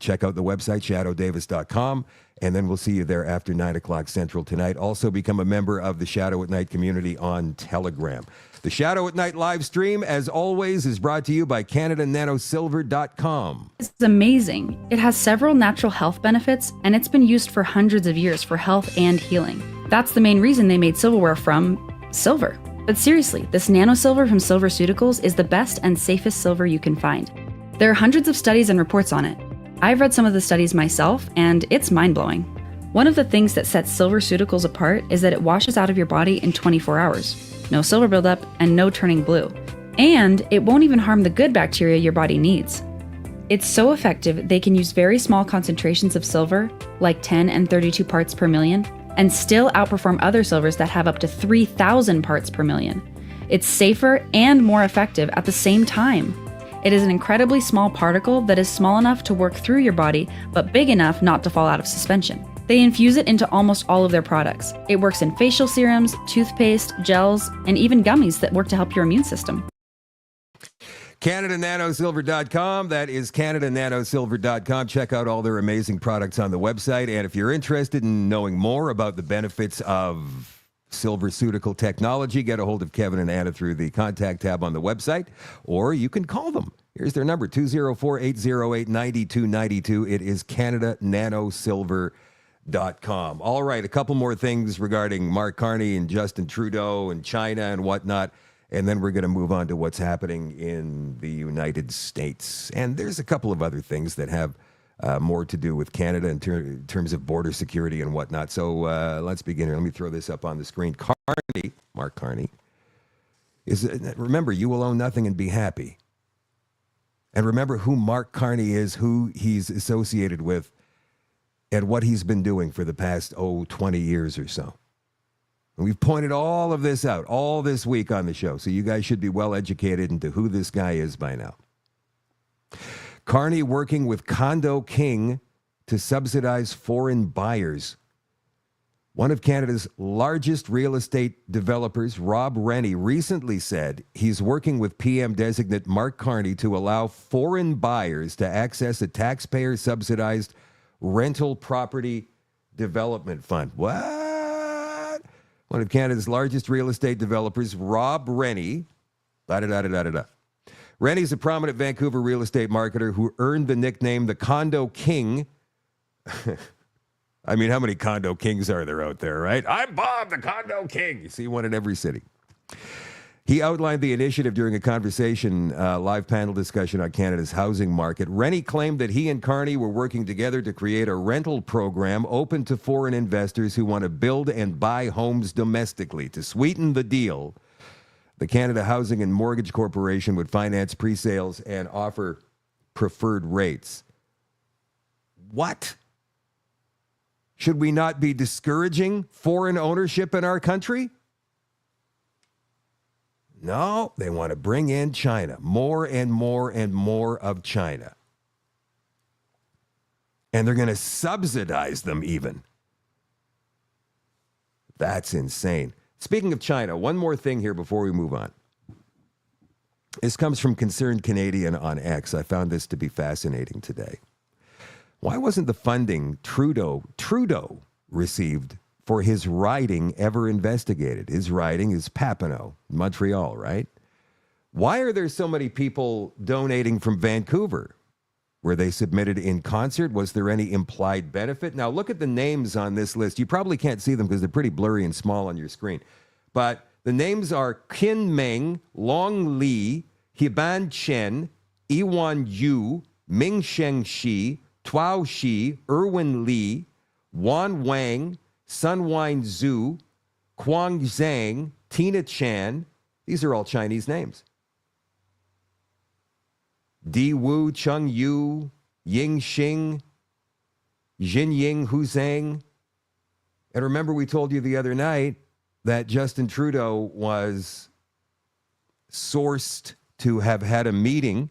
check out the website, shadowdavis.com, and then we'll see you there after 9 o'clock Central tonight. Also become a member of the Shadow at Night community on Telegram. The Shadow at Night live stream, as always, is brought to you by CanadaNanoSilver.com. It's amazing. It has several natural health benefits, and it's been used for hundreds of years for health and healing. That's the main reason they made silverware from silver. But seriously, this nano silver from Silverceuticals is the best and safest silver you can find. There are hundreds of studies and reports on it. I've read some of the studies myself, and it's mind-blowing. One of the things that sets SilverCeuticals apart is that it washes out of your body in 24 hours. No silver buildup and no turning blue. And it won't even harm the good bacteria your body needs. It's so effective they can use very small concentrations of silver, like 10 and 32 parts per million, and still outperform other silvers that have up to 3,000 parts per million. It's safer and more effective at the same time. It is an incredibly small particle that is small enough to work through your body, but big enough not to fall out of suspension. They infuse it into almost all of their products. It works in facial serums, toothpaste, gels, and even gummies that work to help your immune system. CanadaNanoSilver.com. That is CanadaNanoSilver.com. Check out all their amazing products on the website. And if you're interested in knowing more about the benefits of SilverCeutical technology, get a hold of Kevin and Anna through the contact tab on the website, or you can call them. Here's their number, 204-808-9292. It is CanadaNanoSilver.com. All right, a couple more things regarding Mark Carney and Justin Trudeau and China and whatnot, and then we're going to move on to what's happening in the United States. And there's a couple of other things that have more to do with Canada in terms of border security and whatnot. So let's begin here. Let me throw this up on the screen. Carney, Mark Carney, remember, you will own nothing and be happy. And remember who Mark Carney is, who he's associated with, and what he's been doing for the past, 20 years or so. And we've pointed all of this out all this week on the show, so you guys should be well educated into who this guy is by now. Carney working with Condo King to subsidize foreign buyers. One of Canada's largest real estate developers, Rob Rennie, recently said he's working with PM-designate Mark Carney to allow foreign buyers to access a taxpayer-subsidized rental property development fund. What? One of Canada's largest real estate developers, Rob Rennie, Rennie's a prominent Vancouver real estate marketer who earned the nickname the Condo King. I mean, how many Condo Kings are there out there, right? I'm Bob, the Condo King. You see one in every city. He outlined the initiative during a conversation, live panel discussion on Canada's housing market. Rennie claimed that he and Carney were working together to create a rental program open to foreign investors who want to build and buy homes domestically. To sweeten the deal, the Canada Housing and Mortgage Corporation would finance pre-sales and offer preferred rates. What? Should we not be discouraging foreign ownership in our country? No, they want to bring in China, more and more and more of China. And they're going to subsidize them even. That's insane. Speaking of China, one more thing here before we move on. This comes from Concerned Canadian on X. I found this to be fascinating today. Why wasn't the funding Trudeau received for his riding ever investigated? His riding is Papineau, Montreal, right? Why are there so many people donating from Vancouver? Were they submitted in concert? Was there any implied benefit? Now, look at the names on this list. You probably can't see them because they're pretty blurry and small on your screen. But the names are Qin Meng, Long Li, Hiban Chen, Iwan Yu, Ming Sheng Shi, Tuao Shi, Erwin Li, Wan Wang, Sunwine Zhu, Kwang Zhang, Tina Chan. These are all Chinese names. Di Wu, Chung Yu, Ying Xing, Jin Ying Hu Zhang. And remember, we told you the other night that Justin Trudeau was sourced to have had a meeting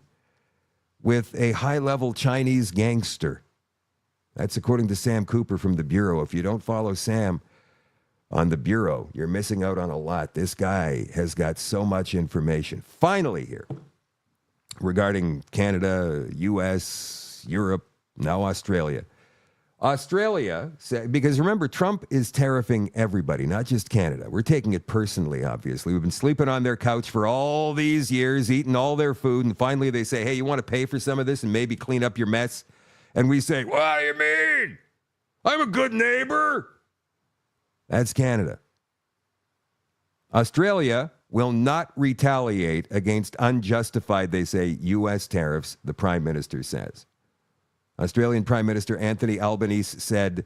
with a high-level Chinese gangster. That's according to Sam Cooper from the Bureau. If you don't follow Sam on the Bureau, you're missing out on a lot. This guy has got so much information. Finally here, regarding Canada, U.S., Europe, now Australia. Australia, because remember, Trump is tariffing everybody, not just Canada. We're taking it personally, obviously. We've been sleeping on their couch for all these years, eating all their food, and finally they say, hey, you want to pay for some of this and maybe clean up your mess? And we say, what do you mean? I'm a good neighbor. That's Canada. Australia will not retaliate against unjustified, they say, U.S. tariffs, the Prime Minister says. Australian Prime Minister Anthony Albanese said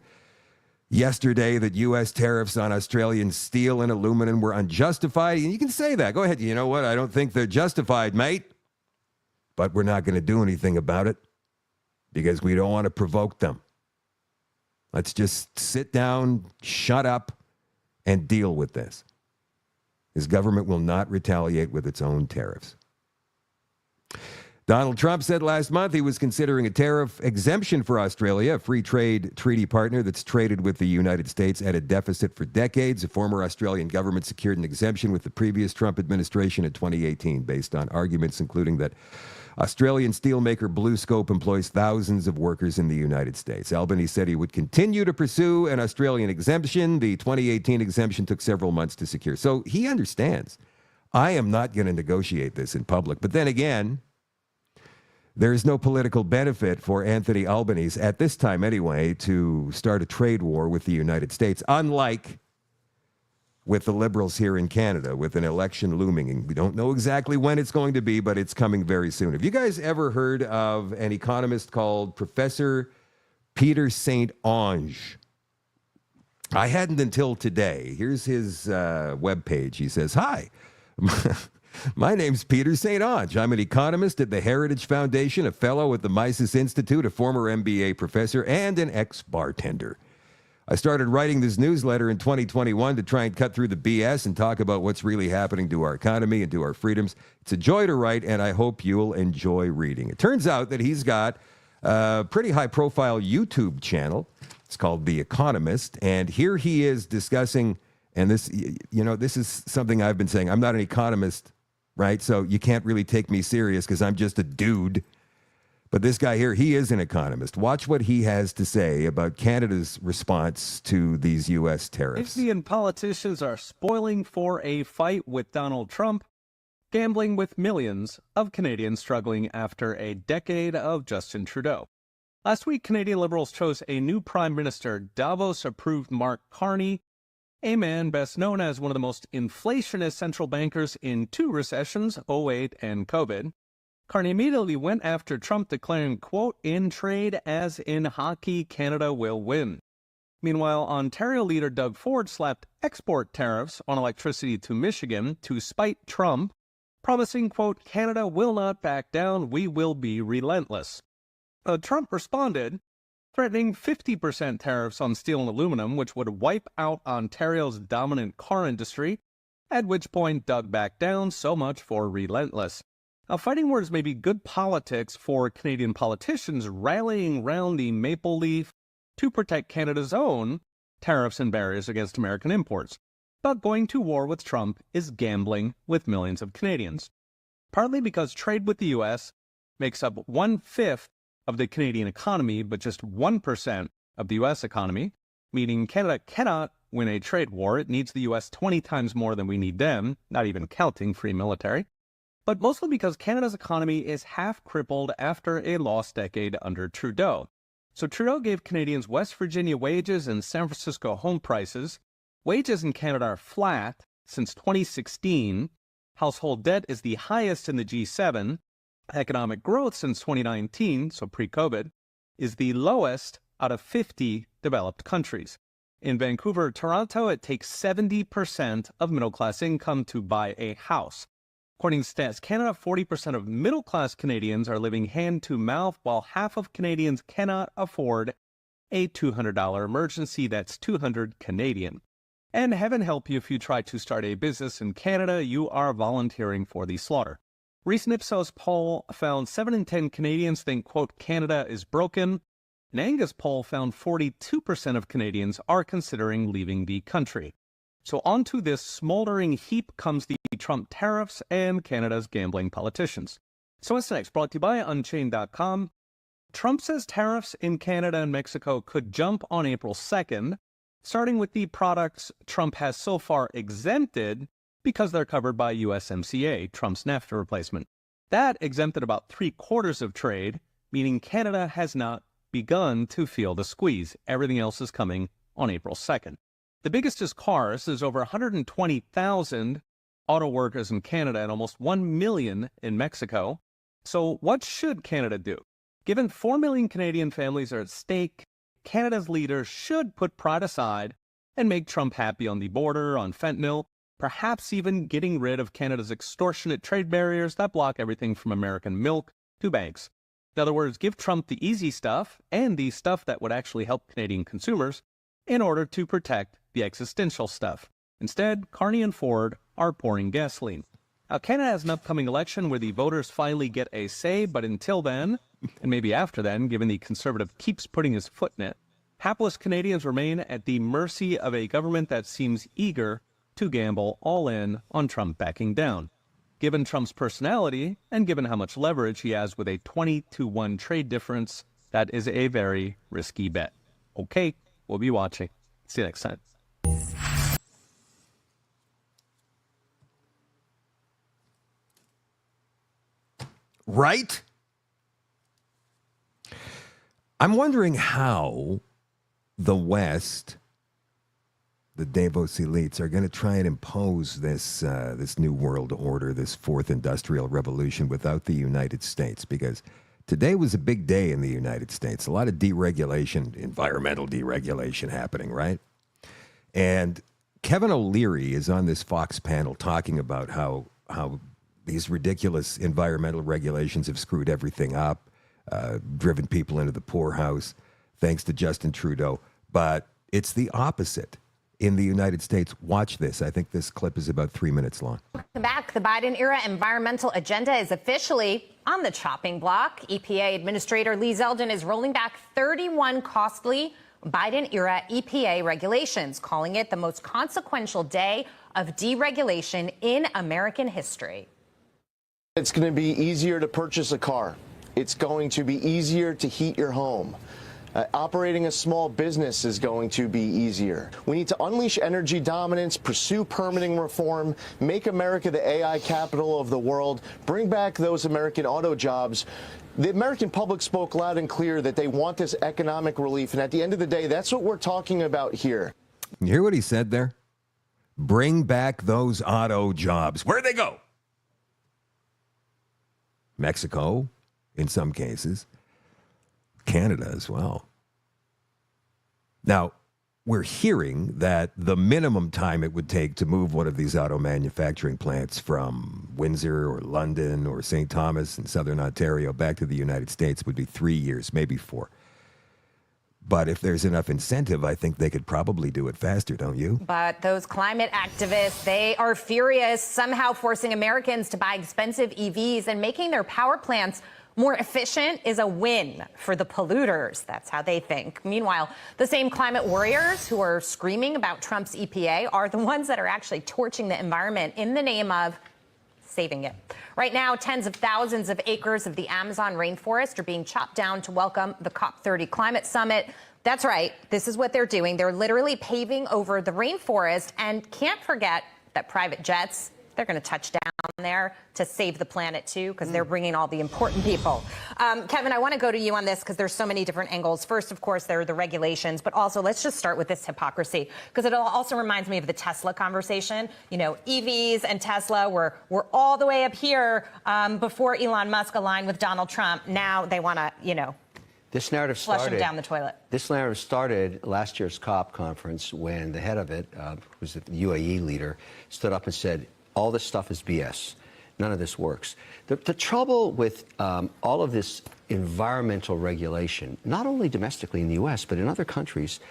yesterday that U.S. tariffs on Australian steel and aluminum were unjustified. And you can say that. Go ahead. You know what? I don't think they're justified, mate. But we're not going to do anything about it because we don't want to provoke them. Let's just sit down, shut up, and deal with this. His government will not retaliate with its own tariffs. Donald Trump said last month he was considering a tariff exemption for Australia, a free trade treaty partner that's traded with the United States at a deficit for decades. The former Australian government secured an exemption with the previous Trump administration in 2018 based on arguments including that Australian steelmaker BlueScope employs thousands of workers in the United States. Albanese said he would continue to pursue an Australian exemption. The 2018 exemption took several months to secure. So he understands. I am not going to negotiate this in public. But then again, there is no political benefit for Anthony Albanese, at this time anyway, to start a trade war with the United States, unlike with the Liberals here in Canada, with an election looming. And we don't know exactly when it's going to be, but it's coming very soon. Have you guys ever heard of an economist called Professor Peter St. Onge? I hadn't until today. Here's his webpage. He says, "Hi, my name's Peter St. Onge. I'm an economist at the Heritage Foundation, a fellow at the Mises Institute, a former MBA professor, and an ex-bartender. I started writing this newsletter in 2021 to try and cut through the BS and talk about what's really happening to our economy and to our freedoms. It's a joy to write, and I hope you'll enjoy reading." It turns out that he's got a pretty high-profile YouTube channel. It's called The Economist, and here he is discussing, and this, you know, this is something I've been saying. I'm not an economist, right? So you can't really take me serious because I'm just a dude. But this guy here, he is an economist. Watch what he has to say about Canada's response to these U.S. tariffs. Canadian politicians are spoiling for a fight with Donald Trump, gambling with millions of Canadians struggling after a decade of Justin Trudeau. Last week, Canadian Liberals chose a new Prime Minister, Davos-approved Mark Carney, a man best known as one of the most inflationist central bankers in two recessions, 2008 and COVID. Carney immediately went after Trump, declaring, quote, "In trade as in hockey, Canada will win." Meanwhile, Ontario leader Doug Ford slapped export tariffs on electricity to Michigan to spite Trump, promising, quote, "Canada will not back down, we will be relentless." Trump responded, threatening 50% tariffs on steel and aluminum, which would wipe out Ontario's dominant car industry, at which point Doug backed down. So much for relentless. Now, fighting words may be good politics for Canadian politicians rallying round the maple leaf to protect Canada's own tariffs and barriers against American imports. But going to war with Trump is gambling with millions of Canadians. Partly because trade with the U.S. makes up 1/5 of the Canadian economy, but just 1% of the U.S. economy, meaning Canada cannot win a trade war. It needs the U.S. 20 times more than we need them, not even counting free military. But mostly because Canada's economy is half crippled after a lost decade under Trudeau. So Trudeau gave Canadians West Virginia wages and San Francisco home prices. Wages in Canada are flat since 2016. Household debt is the highest in the G7. Economic growth since 2019, so pre-COVID, is the lowest out of 50 developed countries. In Vancouver or Toronto, it takes 70% of middle-class income to buy a house. According to Stats Canada, 40% of middle-class Canadians are living hand-to-mouth, while half of Canadians cannot afford a $200 emergency. That's $200 Canadian. And heaven help you if you try to start a business in Canada, you are volunteering for the slaughter. Recent Ipsos poll found 7 in 10 Canadians think, quote, "Canada is broken." An Angus poll found 42% of Canadians are considering leaving the country. So onto this smoldering heap comes the Trump tariffs and Canada's gambling politicians. So what's next? Brought to you by Unchained.com. Trump says tariffs in Canada and Mexico could jump on April 2nd, starting with the products Trump has so far exempted because they're covered by USMCA, Trump's NAFTA replacement. That exempted about 3/4 of trade, meaning Canada has not begun to feel the squeeze. Everything else is coming on April 2nd. The biggest is cars. There's over 120,000 auto workers in Canada and almost 1 million in Mexico. So what should Canada do? Given 4 million Canadian families are at stake, Canada's leaders should put pride aside and make Trump happy on the border, on fentanyl, perhaps even getting rid of Canada's extortionate trade barriers that block everything from American milk to banks. In other words, give Trump the easy stuff and the stuff that would actually help Canadian consumers in order to protect the existential stuff. Instead, Carney and Ford are pouring gasoline. Now, Canada has an upcoming election where the voters finally get a say, but until then, and maybe after then, given the Conservative keeps putting his foot in it, hapless Canadians remain at the mercy of a government that seems eager to gamble all in on Trump backing down. Given Trump's personality, and given how much leverage he has with a 20-1 trade difference, that is a very risky bet. Okay, we'll be watching. See you next time. Right? I'm wondering how the West, the Davos elites, are going to try and impose this new world order, this fourth industrial revolution, without the United States. Because today was a big day in the United States. A lot of deregulation, environmental deregulation happening, right? And Kevin O'Leary is on this Fox panel talking about how these ridiculous environmental regulations have screwed everything up, driven people into the poorhouse, thanks to Justin Trudeau. But it's the opposite in the United States. Watch this. I think this clip is about 3 minutes long. Welcome back. The Biden-era environmental agenda is officially on the chopping block. EPA Administrator Lee Zeldin is rolling back 31 costly Biden-era EPA regulations, calling it the most consequential day of deregulation in American history. It's going to be easier to purchase a car. It's going to be easier to heat your home. Operating a small business is going to be easier. We need to unleash energy dominance, pursue permitting reform, make America the AI capital of the world, bring back those American auto jobs. The American public spoke loud and clear that they want this economic relief, and at the end of the day, that's what we're talking about here. You hear what he said there? Bring back those auto jobs. Where'd they go? Mexico, in some cases. Canada as well. Now, we're hearing that the minimum time it would take to move one of these auto manufacturing plants from Windsor or London or St. Thomas in southern Ontario back to the United States would be 3 years, maybe 4. But if there's enough incentive, I think they could probably do it faster, don't you? But those climate activists, they are furious, somehow forcing Americans to buy expensive EVs and making their power plants more efficient is a win for the polluters. That's how they think. Meanwhile, the same climate warriors who are screaming about Trump's EPA are the ones that are actually torching the environment in the name of saving it. Right now, tens of thousands of acres of the Amazon rainforest are being chopped down to welcome the COP30 climate summit. That's right. This is what they're doing. They're literally paving over the rainforest, and can't forget that private jets, they're going to touch down there to save the planet, too, because they're bringing all the important people. Kevin, I want to go to you on this because there's so many different angles. First, of course, there are the regulations, but also let's just start with this hypocrisy, because it also reminds me of the Tesla conversation. You know, EVs and Tesla were all the way up here before Elon Musk aligned with Donald Trump. Now they want to, you know, this narrative flush started them down the toilet. This narrative started last year's COP conference when the head of it, who was the UAE leader, stood up and said, all this stuff is BS. None of this works. The trouble with all of this environmental regulation, not only domestically in the U.S., but in other countries,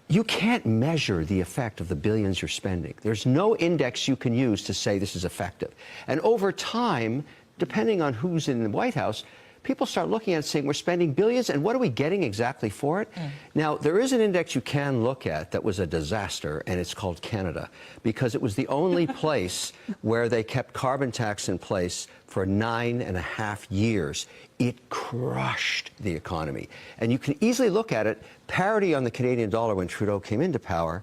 you can't measure the effect of the billions you're spending. There's no index you can use to say this is effective. And over time, depending on who's in the White House, people start looking at it saying, we're spending billions, and what are we getting exactly for it? Now, there is an index you can look at that was a disaster, and it's called Canada, because it was the only place where they kept carbon tax in place for 9.5 years. It crushed the economy. And you can easily look at it, parity on the Canadian dollar when Trudeau came into power,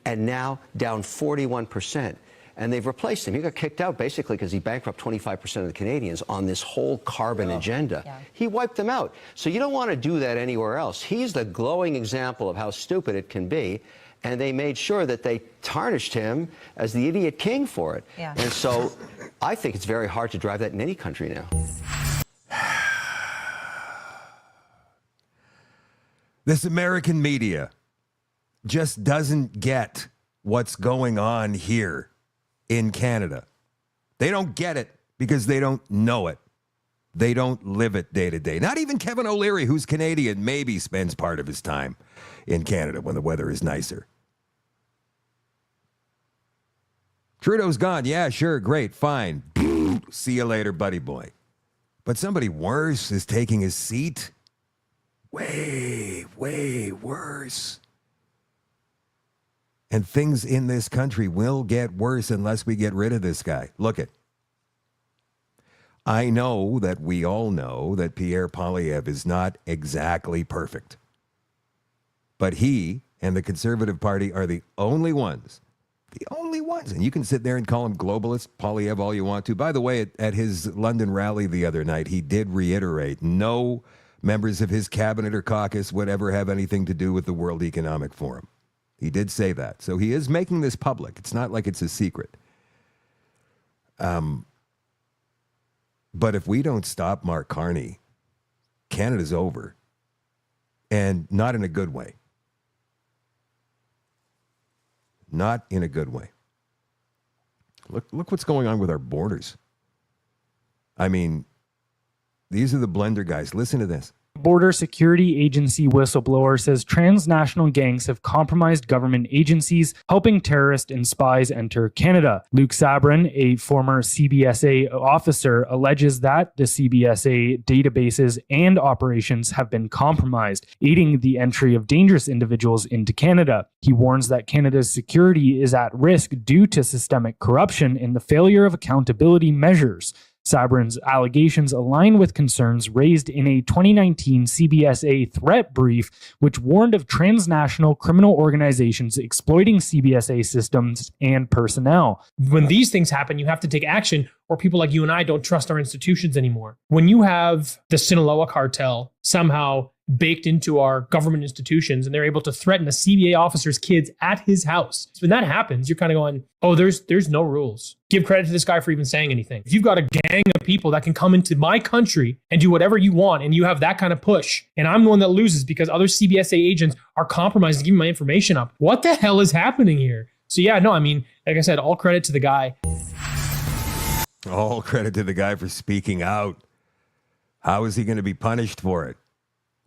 and now down 41%. And they've replaced him. He got kicked out basically because he bankrupted 25% of the Canadians on this whole carbon agenda. He wiped them out. So you don't want to do that anywhere else. He's the glowing example of how stupid it can be. And they made sure that they tarnished him as the idiot king for it. And so I think it's very hard to drive that in any country now. This American media just doesn't get what's going on here in Canada. They don't get it because they don't know it. They don't live it day to day. Not even Kevin O'Leary, who's Canadian, maybe spends part of his time in Canada when the weather is nicer. Trudeau's gone. Yeah, sure, great, fine. See you later, buddy boy. But somebody worse is taking his seat. Way, way worse. And things in this country will get worse unless we get rid of this guy. Look it. I know that we all know that Pierre Poilievre is not exactly perfect. But he and the Conservative Party are the only ones. And you can sit there and call him globalist, Poilievre, all you want to. By the way, at his London rally the other night, he did reiterate no members of his cabinet or caucus would ever have anything to do with the World Economic Forum. He did say that. So he is making this public. It's not like it's a secret. But if we don't stop Mark Carney, Canada's over. And not in a good way. Not in a good way. Look what's going on with our borders. I mean, these are the blender guys. Listen to this. Border Security Agency whistleblower says transnational gangs have compromised government agencies, helping terrorists and spies enter Canada. Luc Sabrin, a former CBSA officer, alleges that the CBSA databases and operations have been compromised, aiding the entry of dangerous individuals into Canada. He warns that Canada's security is at risk due to systemic corruption and the failure of accountability measures. Sabrin's allegations align with concerns raised in a 2019 CBSA threat brief, which warned of transnational criminal organizations exploiting CBSA systems and personnel. When these things happen, you have to take action, or people like you and I don't trust our institutions anymore. When you have the Sinaloa cartel somehow baked into our government institutions and they're able to threaten a CBA officer's kids at his house, when that happens, you're kind of going, oh, there's no rules. Give credit to this guy for even saying anything. If you've got a gang of people that can come into my country and do whatever you want, and you have that kind of push, and I'm the one that loses because other CBSA agents are compromised and giving my information up, what the hell is happening here? So yeah, no, I mean, like I said, all credit to the guy. All credit to the guy for speaking out. How is he going to be punished for it?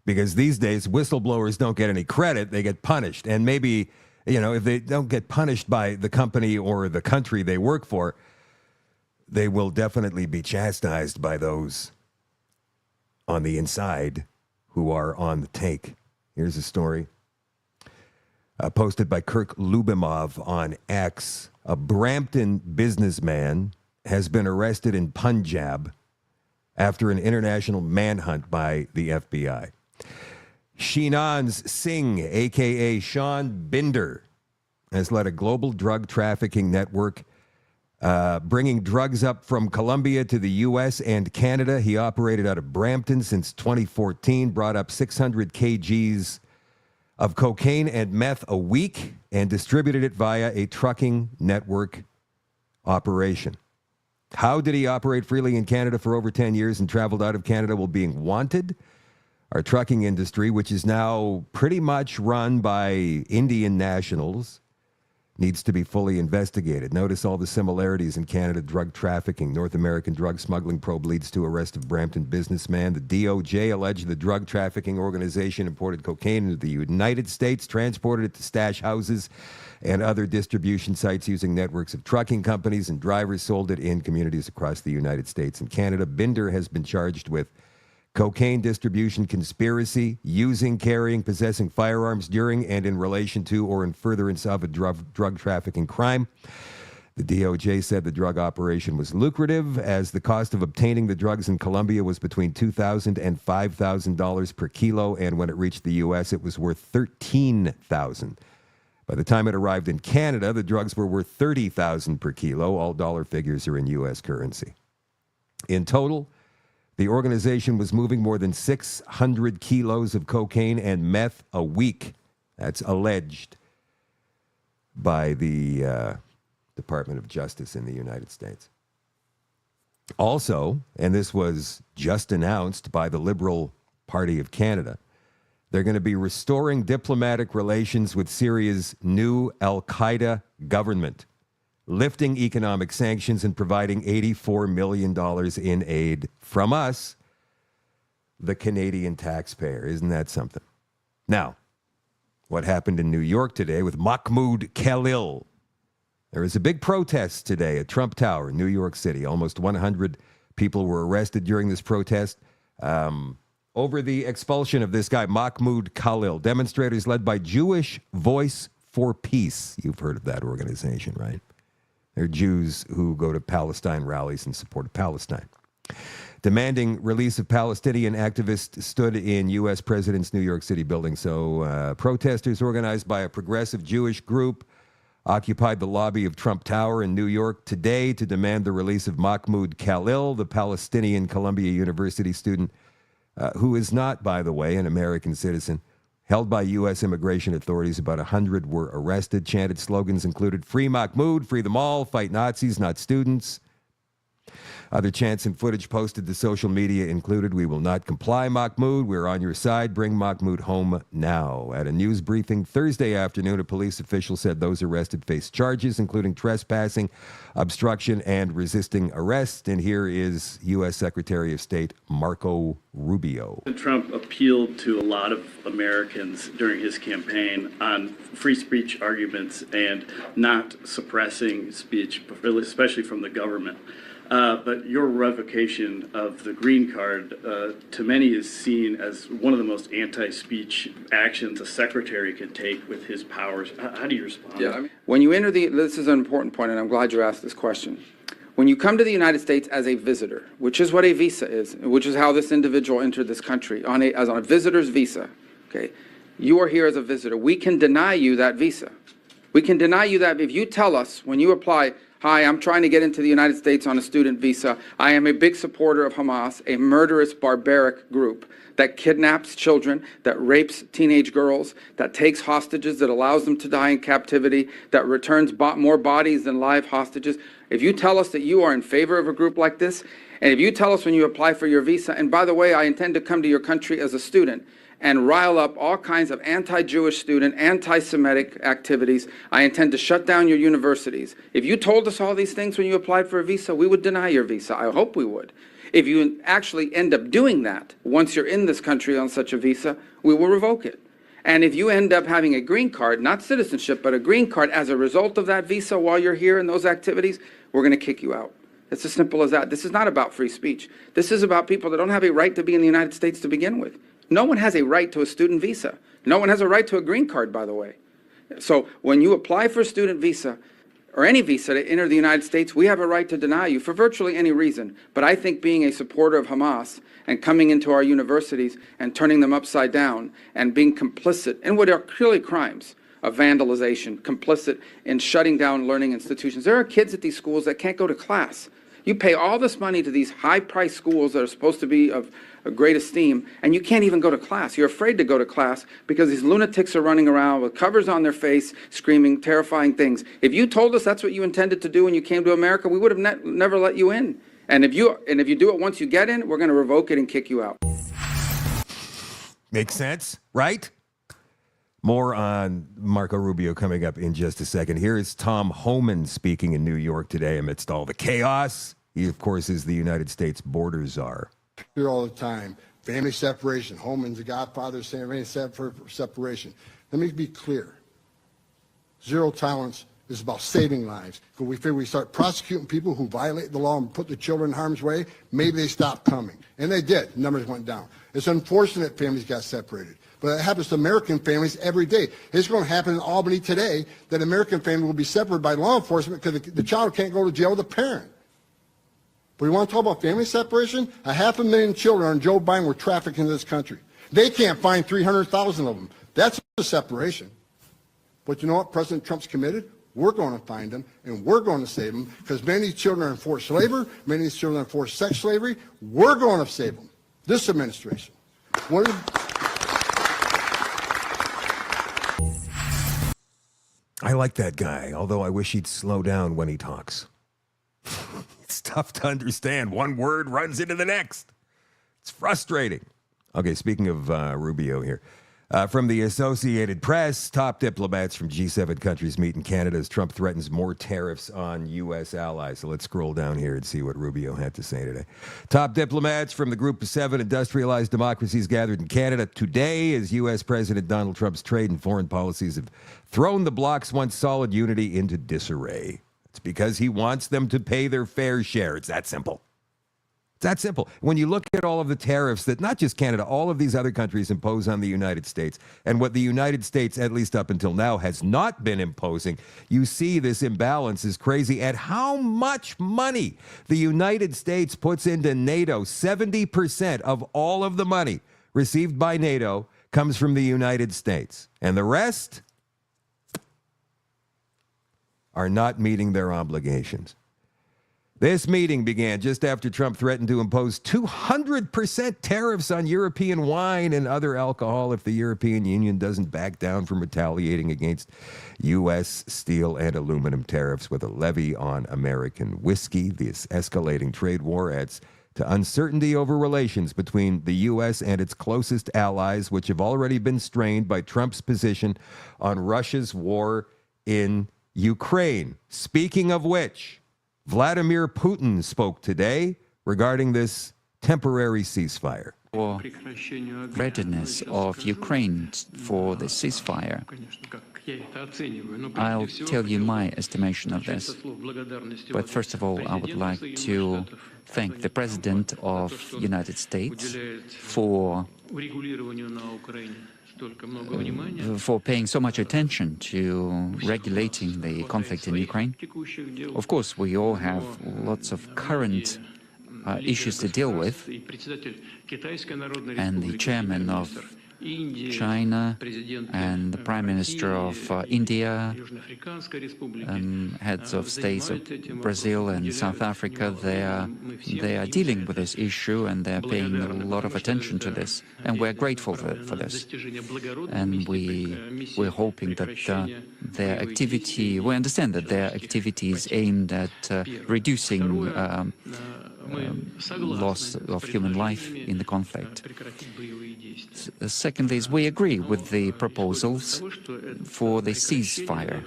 Because these days, whistleblowers don't get any credit. They get punished. And maybe, if they don't get punished by the company or the country they work for, they will definitely be chastised by those on the inside who are on the take. Here's a story posted by Kirk Lubimov on X. A Brampton businessman has been arrested in Punjab after an international manhunt by the FBI. Shinaz Singh, a.k.a. Sean Binder, has led a global drug trafficking network, bringing drugs up from Colombia to the U.S. and Canada. He operated out of Brampton since 2014, brought up 600 kgs of cocaine and meth a week, and distributed it via a trucking network operation. How did he operate freely in Canada for over 10 years and traveled out of Canada while being wanted? Our trucking industry, which is now pretty much run by Indian nationals, needs to be fully investigated. Notice all the similarities in Canada drug trafficking. North American drug smuggling probe leads to arrest of Brampton businessman. The DOJ alleged the drug trafficking organization imported cocaine into the United States, transported it to stash houses and other distribution sites using networks of trucking companies, and drivers sold it in communities across the United States and Canada. Binder has been charged with cocaine distribution conspiracy, using, carrying, possessing firearms during and in relation to or in furtherance of a drug trafficking crime. The DOJ said the drug operation was lucrative, as the cost of obtaining the drugs in Colombia was between $2,000 and $5,000 per kilo, and when it reached the U.S., it was worth $13,000. By the time it arrived in Canada, the drugs were worth $30,000 per kilo. All dollar figures are in U.S. currency. In total, the organization was moving more than 600 kilos of cocaine and meth a week. That's alleged by the Department of Justice in the United States. Also, and this was just announced by the Liberal Party of Canada, They're going to be restoring diplomatic relations with Syria's new al-Qaeda government, lifting economic sanctions and providing $84 million in aid from us, the Canadian taxpayer. Isn't that something? Now, what happened in New York today with Mahmoud Khalil? There was a big protest today at Trump Tower in New York City. Almost 100 people were arrested during this protest over the expulsion of this guy, Mahmoud Khalil. Demonstrators led by Jewish Voice for Peace. You've heard of that organization, right? They're Jews who go to Palestine rallies in support of Palestine. Demanding release of Palestinian activists stood in U.S. President's New York City building. So protesters organized by a progressive Jewish group occupied the lobby of Trump Tower in New York today to demand the release of Mahmoud Khalil, the Palestinian Columbia University student, who is not, by the way, an American citizen. Held by U.S. immigration authorities, about 100 were arrested. Chanted slogans included, "Free Mahmoud, free them all, fight Nazis, not students." Other chants and footage posted to social media included, "We will not comply, Mahmoud. We're on your side. Bring Mahmoud home now." At a news briefing Thursday afternoon, a police official said those arrested face charges, including trespassing, obstruction, and resisting arrest. And here is U.S. Secretary of State Marco Rubio. Trump appealed to a lot of Americans during his campaign on free speech arguments and not suppressing speech, especially from the government. But your revocation of the green card, to many, is seen as one of the most anti-speech actions a secretary can take with his powers. How do you respond? Yeah, when you enter this is an important point, and I'm glad you asked this question. When you come to the United States as a visitor, which is what a visa is, which is how this individual entered this country, as on a visitor's visa, okay, you are here as a visitor. We can deny you that visa. We can deny you that if you tell us when you apply, "Hi, I'm trying to get into the United States on a student visa. I am a big supporter of Hamas, a murderous, barbaric group that kidnaps children, that rapes teenage girls, that takes hostages, that allows them to die in captivity, that returns more bodies than live hostages." If you tell us that you are in favor of a group like this, and if you tell us when you apply for your visa, and by the way, I intend to come to your country as a student, and rile up all kinds of anti-Jewish student, anti-Semitic activities. I intend to shut down your universities. If you told us all these things when you applied for a visa, we would deny your visa. I hope we would. If you actually end up doing that, once you're in this country on such a visa, we will revoke it. And if you end up having a green card, not citizenship, but a green card as a result of that visa while you're here in those activities, we're going to kick you out. It's as simple as that. This is not about free speech. This is about people that don't have a right to be in the United States to begin with. No one has a right to a student visa. No one has a right to a green card, by the way. So when you apply for a student visa or any visa to enter the United States, we have a right to deny you for virtually any reason. But I think being a supporter of Hamas and coming into our universities and turning them upside down and being complicit in what are clearly crimes of vandalization, complicit in shutting down learning institutions. There are kids at these schools that can't go to class. You pay all this money to these high-priced schools that are supposed to be of great esteem, and you can't even go to class. You're afraid to go to class because these lunatics are running around with covers on their face, screaming terrifying things. If you told us that's what you intended to do when you came to America, we would have never let you in. And if you do it once you get in, we're going to revoke it and kick you out. Makes sense, right? More on Marco Rubio coming up in just a second. Here is Tom Homan speaking in New York today amidst all the chaos. He, of course, is the United States border czar. Here all the time, family separation. Homan's the godfather of family separation. Let me be clear. Zero tolerance is about saving lives. If we figure we start prosecuting people who violate the law and put the children in harm's way, maybe they stop coming. And they did. Numbers went down. It's unfortunate families got separated. But it happens to American families every day. It's going to happen in Albany today that American family will be separated by law enforcement because the child can't go to jail with a parent. But we want to talk about family separation? 500,000 children on Joe Biden were trafficked into this country. They can't find 300,000 of them. That's a separation. But you know what President Trump's committed? We're going to find them, and we're going to save them, because many of these children are in forced labor, many of these children are in forced sex slavery. We're going to save them. This administration. I like that guy, although I wish he'd slow down when he talks. It's tough to understand. One word runs into the next. It's frustrating. Okay, speaking of Rubio here. From the Associated Press, top diplomats from G7 countries meet in Canada as Trump threatens more tariffs on U.S. allies. So let's scroll down here and see what Rubio had to say today. Top diplomats from the group of 7 industrialized democracies gathered in Canada today as U.S. President Donald Trump's trade and foreign policies have thrown the bloc's once solid unity into disarray. It's because he wants them to pay their fair share. It's that simple. It's that simple. When you look at all of the tariffs that not just Canada, all of these other countries impose on the United States, and what the United States, at least up until now, has not been imposing, you see this imbalance is crazy. And how much money the United States puts into NATO, 70% of all of the money received by NATO comes from the United States. And the rest are not meeting their obligations. This meeting began just after Trump threatened to impose 200% tariffs on European wine and other alcohol if the European Union doesn't back down from retaliating against U.S. steel and aluminum tariffs with a levy on American whiskey. This escalating trade war adds to uncertainty over relations between the U.S. and its closest allies, which have already been strained by Trump's position on Russia's war in Ukraine. Speaking of which, Vladimir Putin spoke today regarding this temporary ceasefire. For readiness of Ukraine for the ceasefire, I'll tell you my estimation of this. But first of all, I would like to thank the President of the United States for paying so much attention to regulating the conflict in Ukraine. Of course, we all have lots of current issues to deal with, and the chairman of China and the Prime Minister of India, heads of states of Brazil and South Africa, they are dealing with this issue and they're paying a lot of attention to this, and we're grateful for this. And we're hoping that their activity, we understand that their activity is aimed at reducing loss of human life in the conflict. Secondly, we agree with the proposals for the ceasefire,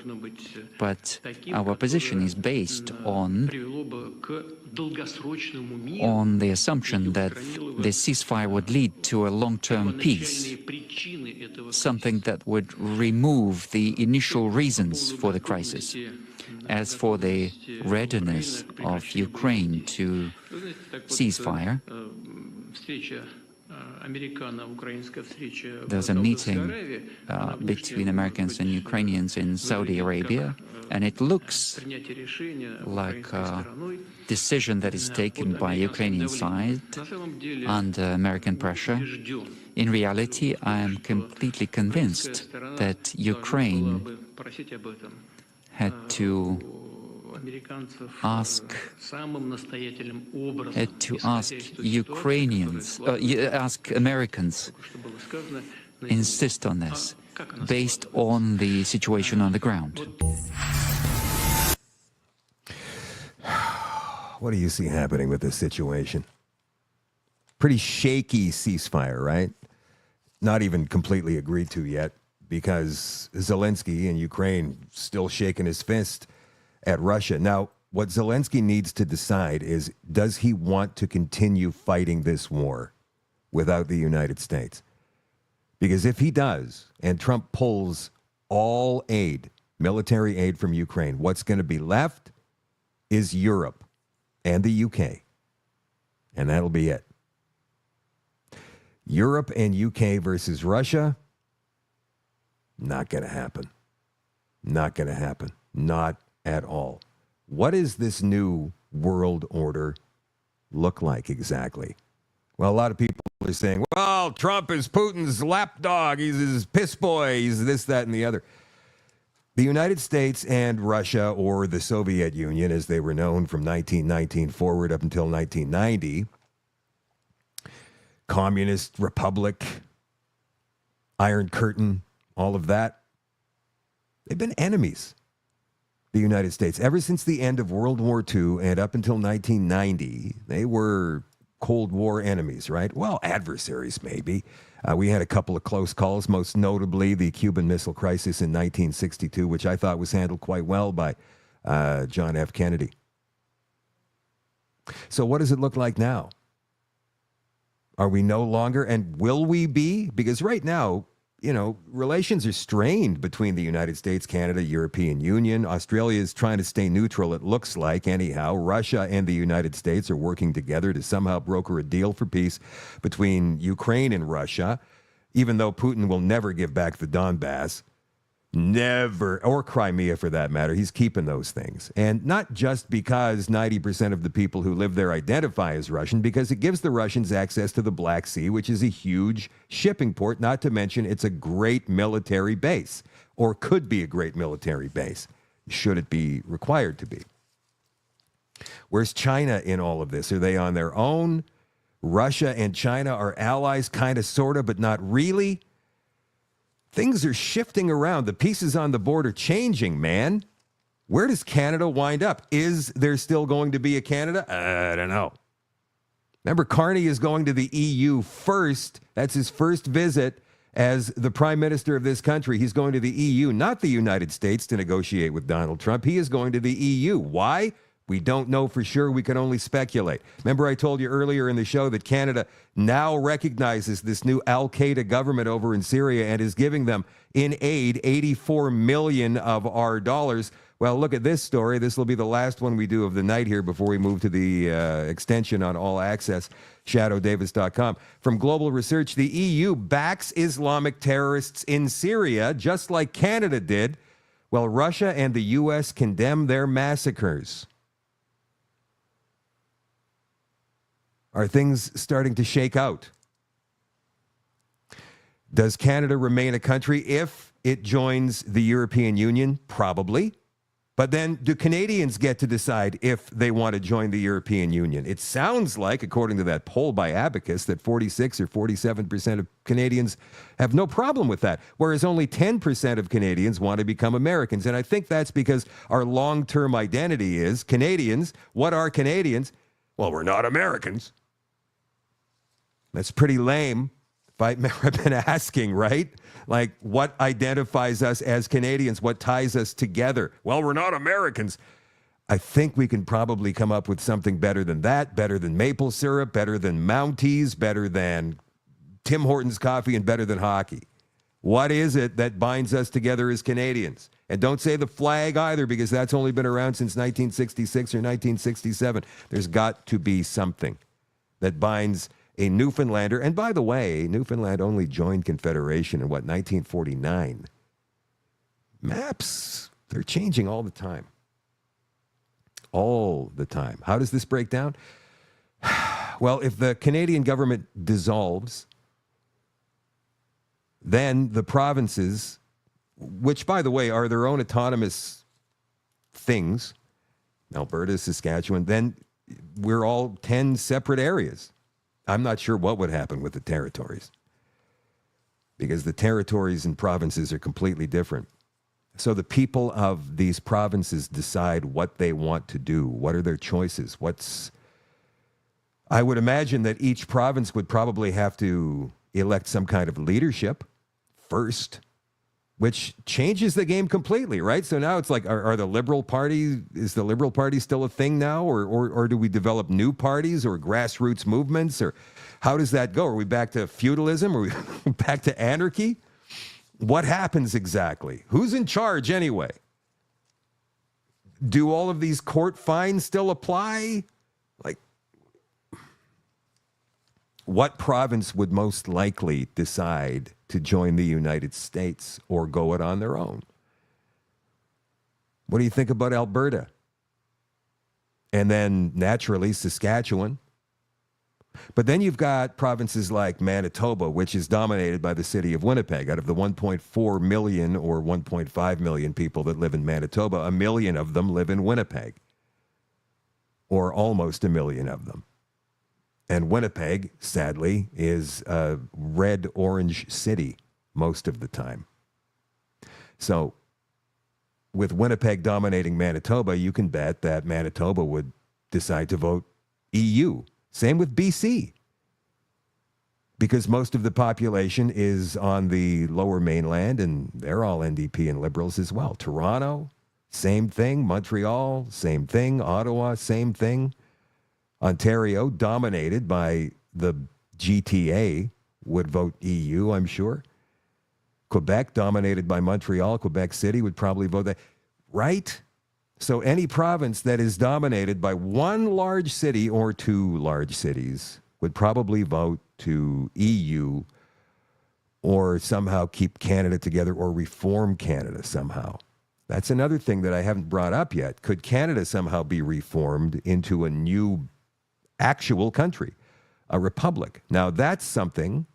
but our position is based on the assumption that the ceasefire would lead to a long-term peace, something that would remove the initial reasons for the crisis. As for the readiness of Ukraine to ceasefire, there's a meeting between Americans and Ukrainians in Saudi Arabia, and it looks like a decision that is taken by Ukrainian side under American pressure. In reality, I am completely convinced that Ukraine had to ask Ukrainians, ask Americans, insist on this, based on the situation on the ground. What do you see happening with this situation? Pretty shaky ceasefire, right? Not even completely agreed to yet, because Zelensky in Ukraine still shaking his fist at Russia. Now, what Zelensky needs to decide is, does he want to continue fighting this war without the United States? Because if he does, and Trump pulls all aid, military aid from Ukraine, what's going to be left is Europe and the UK. And that'll be it. Europe and UK versus Russia, not going to happen. Not going to happen. Not at all. What does this new world order look like exactly? Well, a lot of people are saying, well, Trump is Putin's lapdog. He's his piss boy. He's this, that, and the other. The United States and Russia, or the Soviet Union, as they were known from 1919 forward up until 1990, Communist Republic, Iron Curtain, all of that, they've been enemies. The United States, ever since the end of World War II and up until 1990, they were Cold War enemies, right? Well, adversaries, maybe. We had a couple of close calls, most notably the Cuban Missile Crisis in 1962, which I thought was handled quite well by John F. Kennedy. So what does it look like now? Are we no longer, and will we be? Because right now, relations are strained between the United States, Canada, European Union. Australia is trying to stay neutral, it looks like, anyhow. Russia and the United States are working together to somehow broker a deal for peace between Ukraine and Russia, even though Putin will never give back the Donbass. Never, or Crimea for that matter. He's keeping those things. And not just because 90% of the people who live there identify as Russian, because it gives the Russians access to the Black Sea, which is a huge shipping port, not to mention it's a great military base, or could be a great military base, should it be required to be. Where's China in all of this? Are they on their own? Russia and China are allies, kind of, sort of, but not really. Things are shifting around. The pieces on the board are changing, man. Where does Canada wind up? Is there still going to be a Canada? I don't know. Remember, Carney is going to the EU first. That's his first visit as the prime minister of this country. He's going to the EU, not the United States, to negotiate with Donald Trump. He is going to the EU. Why? We don't know for sure. We can only speculate. Remember, I told you earlier in the show that Canada now recognizes this new Al-Qaeda government over in Syria and is giving them, in aid, 84 million of our dollars. Well, look at this story. This will be the last one we do of the night here before we move to the extension on All Access, shadowdavis.com. From Global Research, the EU backs Islamic terrorists in Syria, just like Canada did, while Russia and the U.S. condemn their massacres. Are things starting to shake out? Does Canada remain a country if it joins the European Union? Probably. But then do Canadians get to decide if they want to join the European Union? It sounds like, according to that poll by Abacus, that 46 or 47% of Canadians have no problem with that, whereas only 10% of Canadians want to become Americans. And I think that's because our long-term identity is Canadians. What are Canadians? Well, we're not Americans. That's pretty lame. I've been asking, right? Like, what identifies us as Canadians? What ties us together? Well, we're not Americans. I think we can probably come up with something better than that, better than maple syrup, better than Mounties, better than Tim Hortons coffee, and better than hockey. What is it that binds us together as Canadians? And don't say the flag either, because that's only been around since 1966 or 1967. There's got to be something that binds a Newfoundlander. And by the way, Newfoundland only joined Confederation in, 1949. Maps, they're changing all the time. All the time. How does this break down? Well, if the Canadian government dissolves, then the provinces, which, by the way, are their own autonomous things, Alberta, Saskatchewan, then we're all 10 separate areas. I'm not sure what would happen with the territories, because the territories and provinces are completely different. So the people of these provinces decide what they want to do. What are their choices? I would imagine that each province would probably have to elect some kind of leadership first, which changes the game completely, right? So now it's like, is the Liberal Party still a thing now? Or do we develop new parties or grassroots movements? Or how does that go? Are we back to feudalism? Are we back to anarchy? What happens exactly? Who's in charge anyway? Do all of these court fines still apply? Like, what province would most likely decide to join the United States or go it on their own? What do you think about Alberta? And then naturally Saskatchewan. But then you've got provinces like Manitoba, which is dominated by the city of Winnipeg. Out of the 1.4 million or 1.5 million people that live in Manitoba, 1 million of them live in Winnipeg, or almost 1 million of them. And Winnipeg, sadly, is a red-orange city most of the time. So with Winnipeg dominating Manitoba, you can bet that Manitoba would decide to vote EU Same with BC, because most of the population is on the lower mainland, and they're all NDP and Liberals as well. Toronto, same thing. Montreal, same thing. Ottawa, same thing. Ontario, dominated by the GTA, would vote EU, I'm sure. Quebec, dominated by Montreal. Quebec City would probably vote that. Right? So any province that is dominated by one large city or two large cities would probably vote to EU or somehow keep Canada together or reform Canada somehow. That's another thing that I haven't brought up yet. Could Canada somehow be reformed into a new actual country, a republic? Now, that's something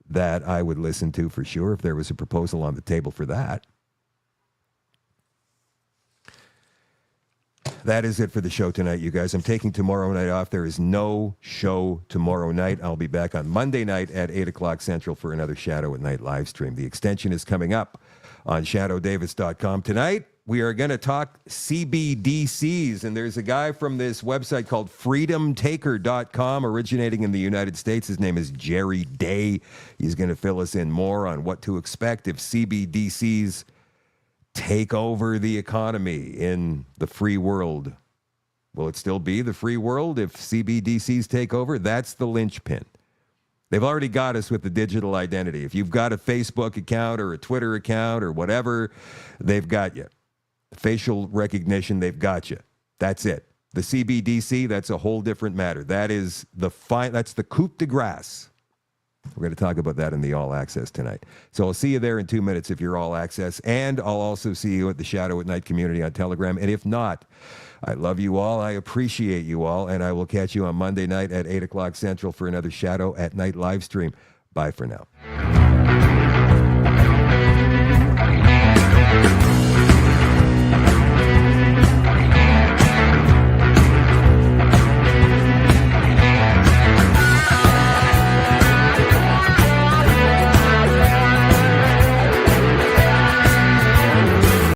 that I would listen to for sure if there was a proposal on the table for that. That is it for the show tonight, you guys. I'm taking tomorrow night off. There is no show tomorrow night. I'll be back on Monday night at 8 o'clock Central for another Shadow at Night live stream. The extension is coming up on shadowdavis.com. Tonight, we are going to talk CBDCs, and there's a guy from this website called freedomtaker.com originating in the United States. His name is Jerry Day. He's going to fill us in more on what to expect if CBDCs take over the economy in the free world. Will it still be the free world if CBDCs take over? That's the linchpin. They've already got us with the digital identity. If you've got a Facebook account or a Twitter account or whatever, they've got you. Facial recognition, they've got you. That's it. The CBDC, that's a whole different matter. That is that's the coup de grace. We're going to talk about that in the All Access tonight. So I'll see you there in 2 minutes if you're All Access, and I'll also see you at the Shadow at Night community on Telegram. And if not, I love you all. I appreciate you all, and I will catch you on Monday night at 8 o'clock Central for another Shadow at Night live stream. Bye for now.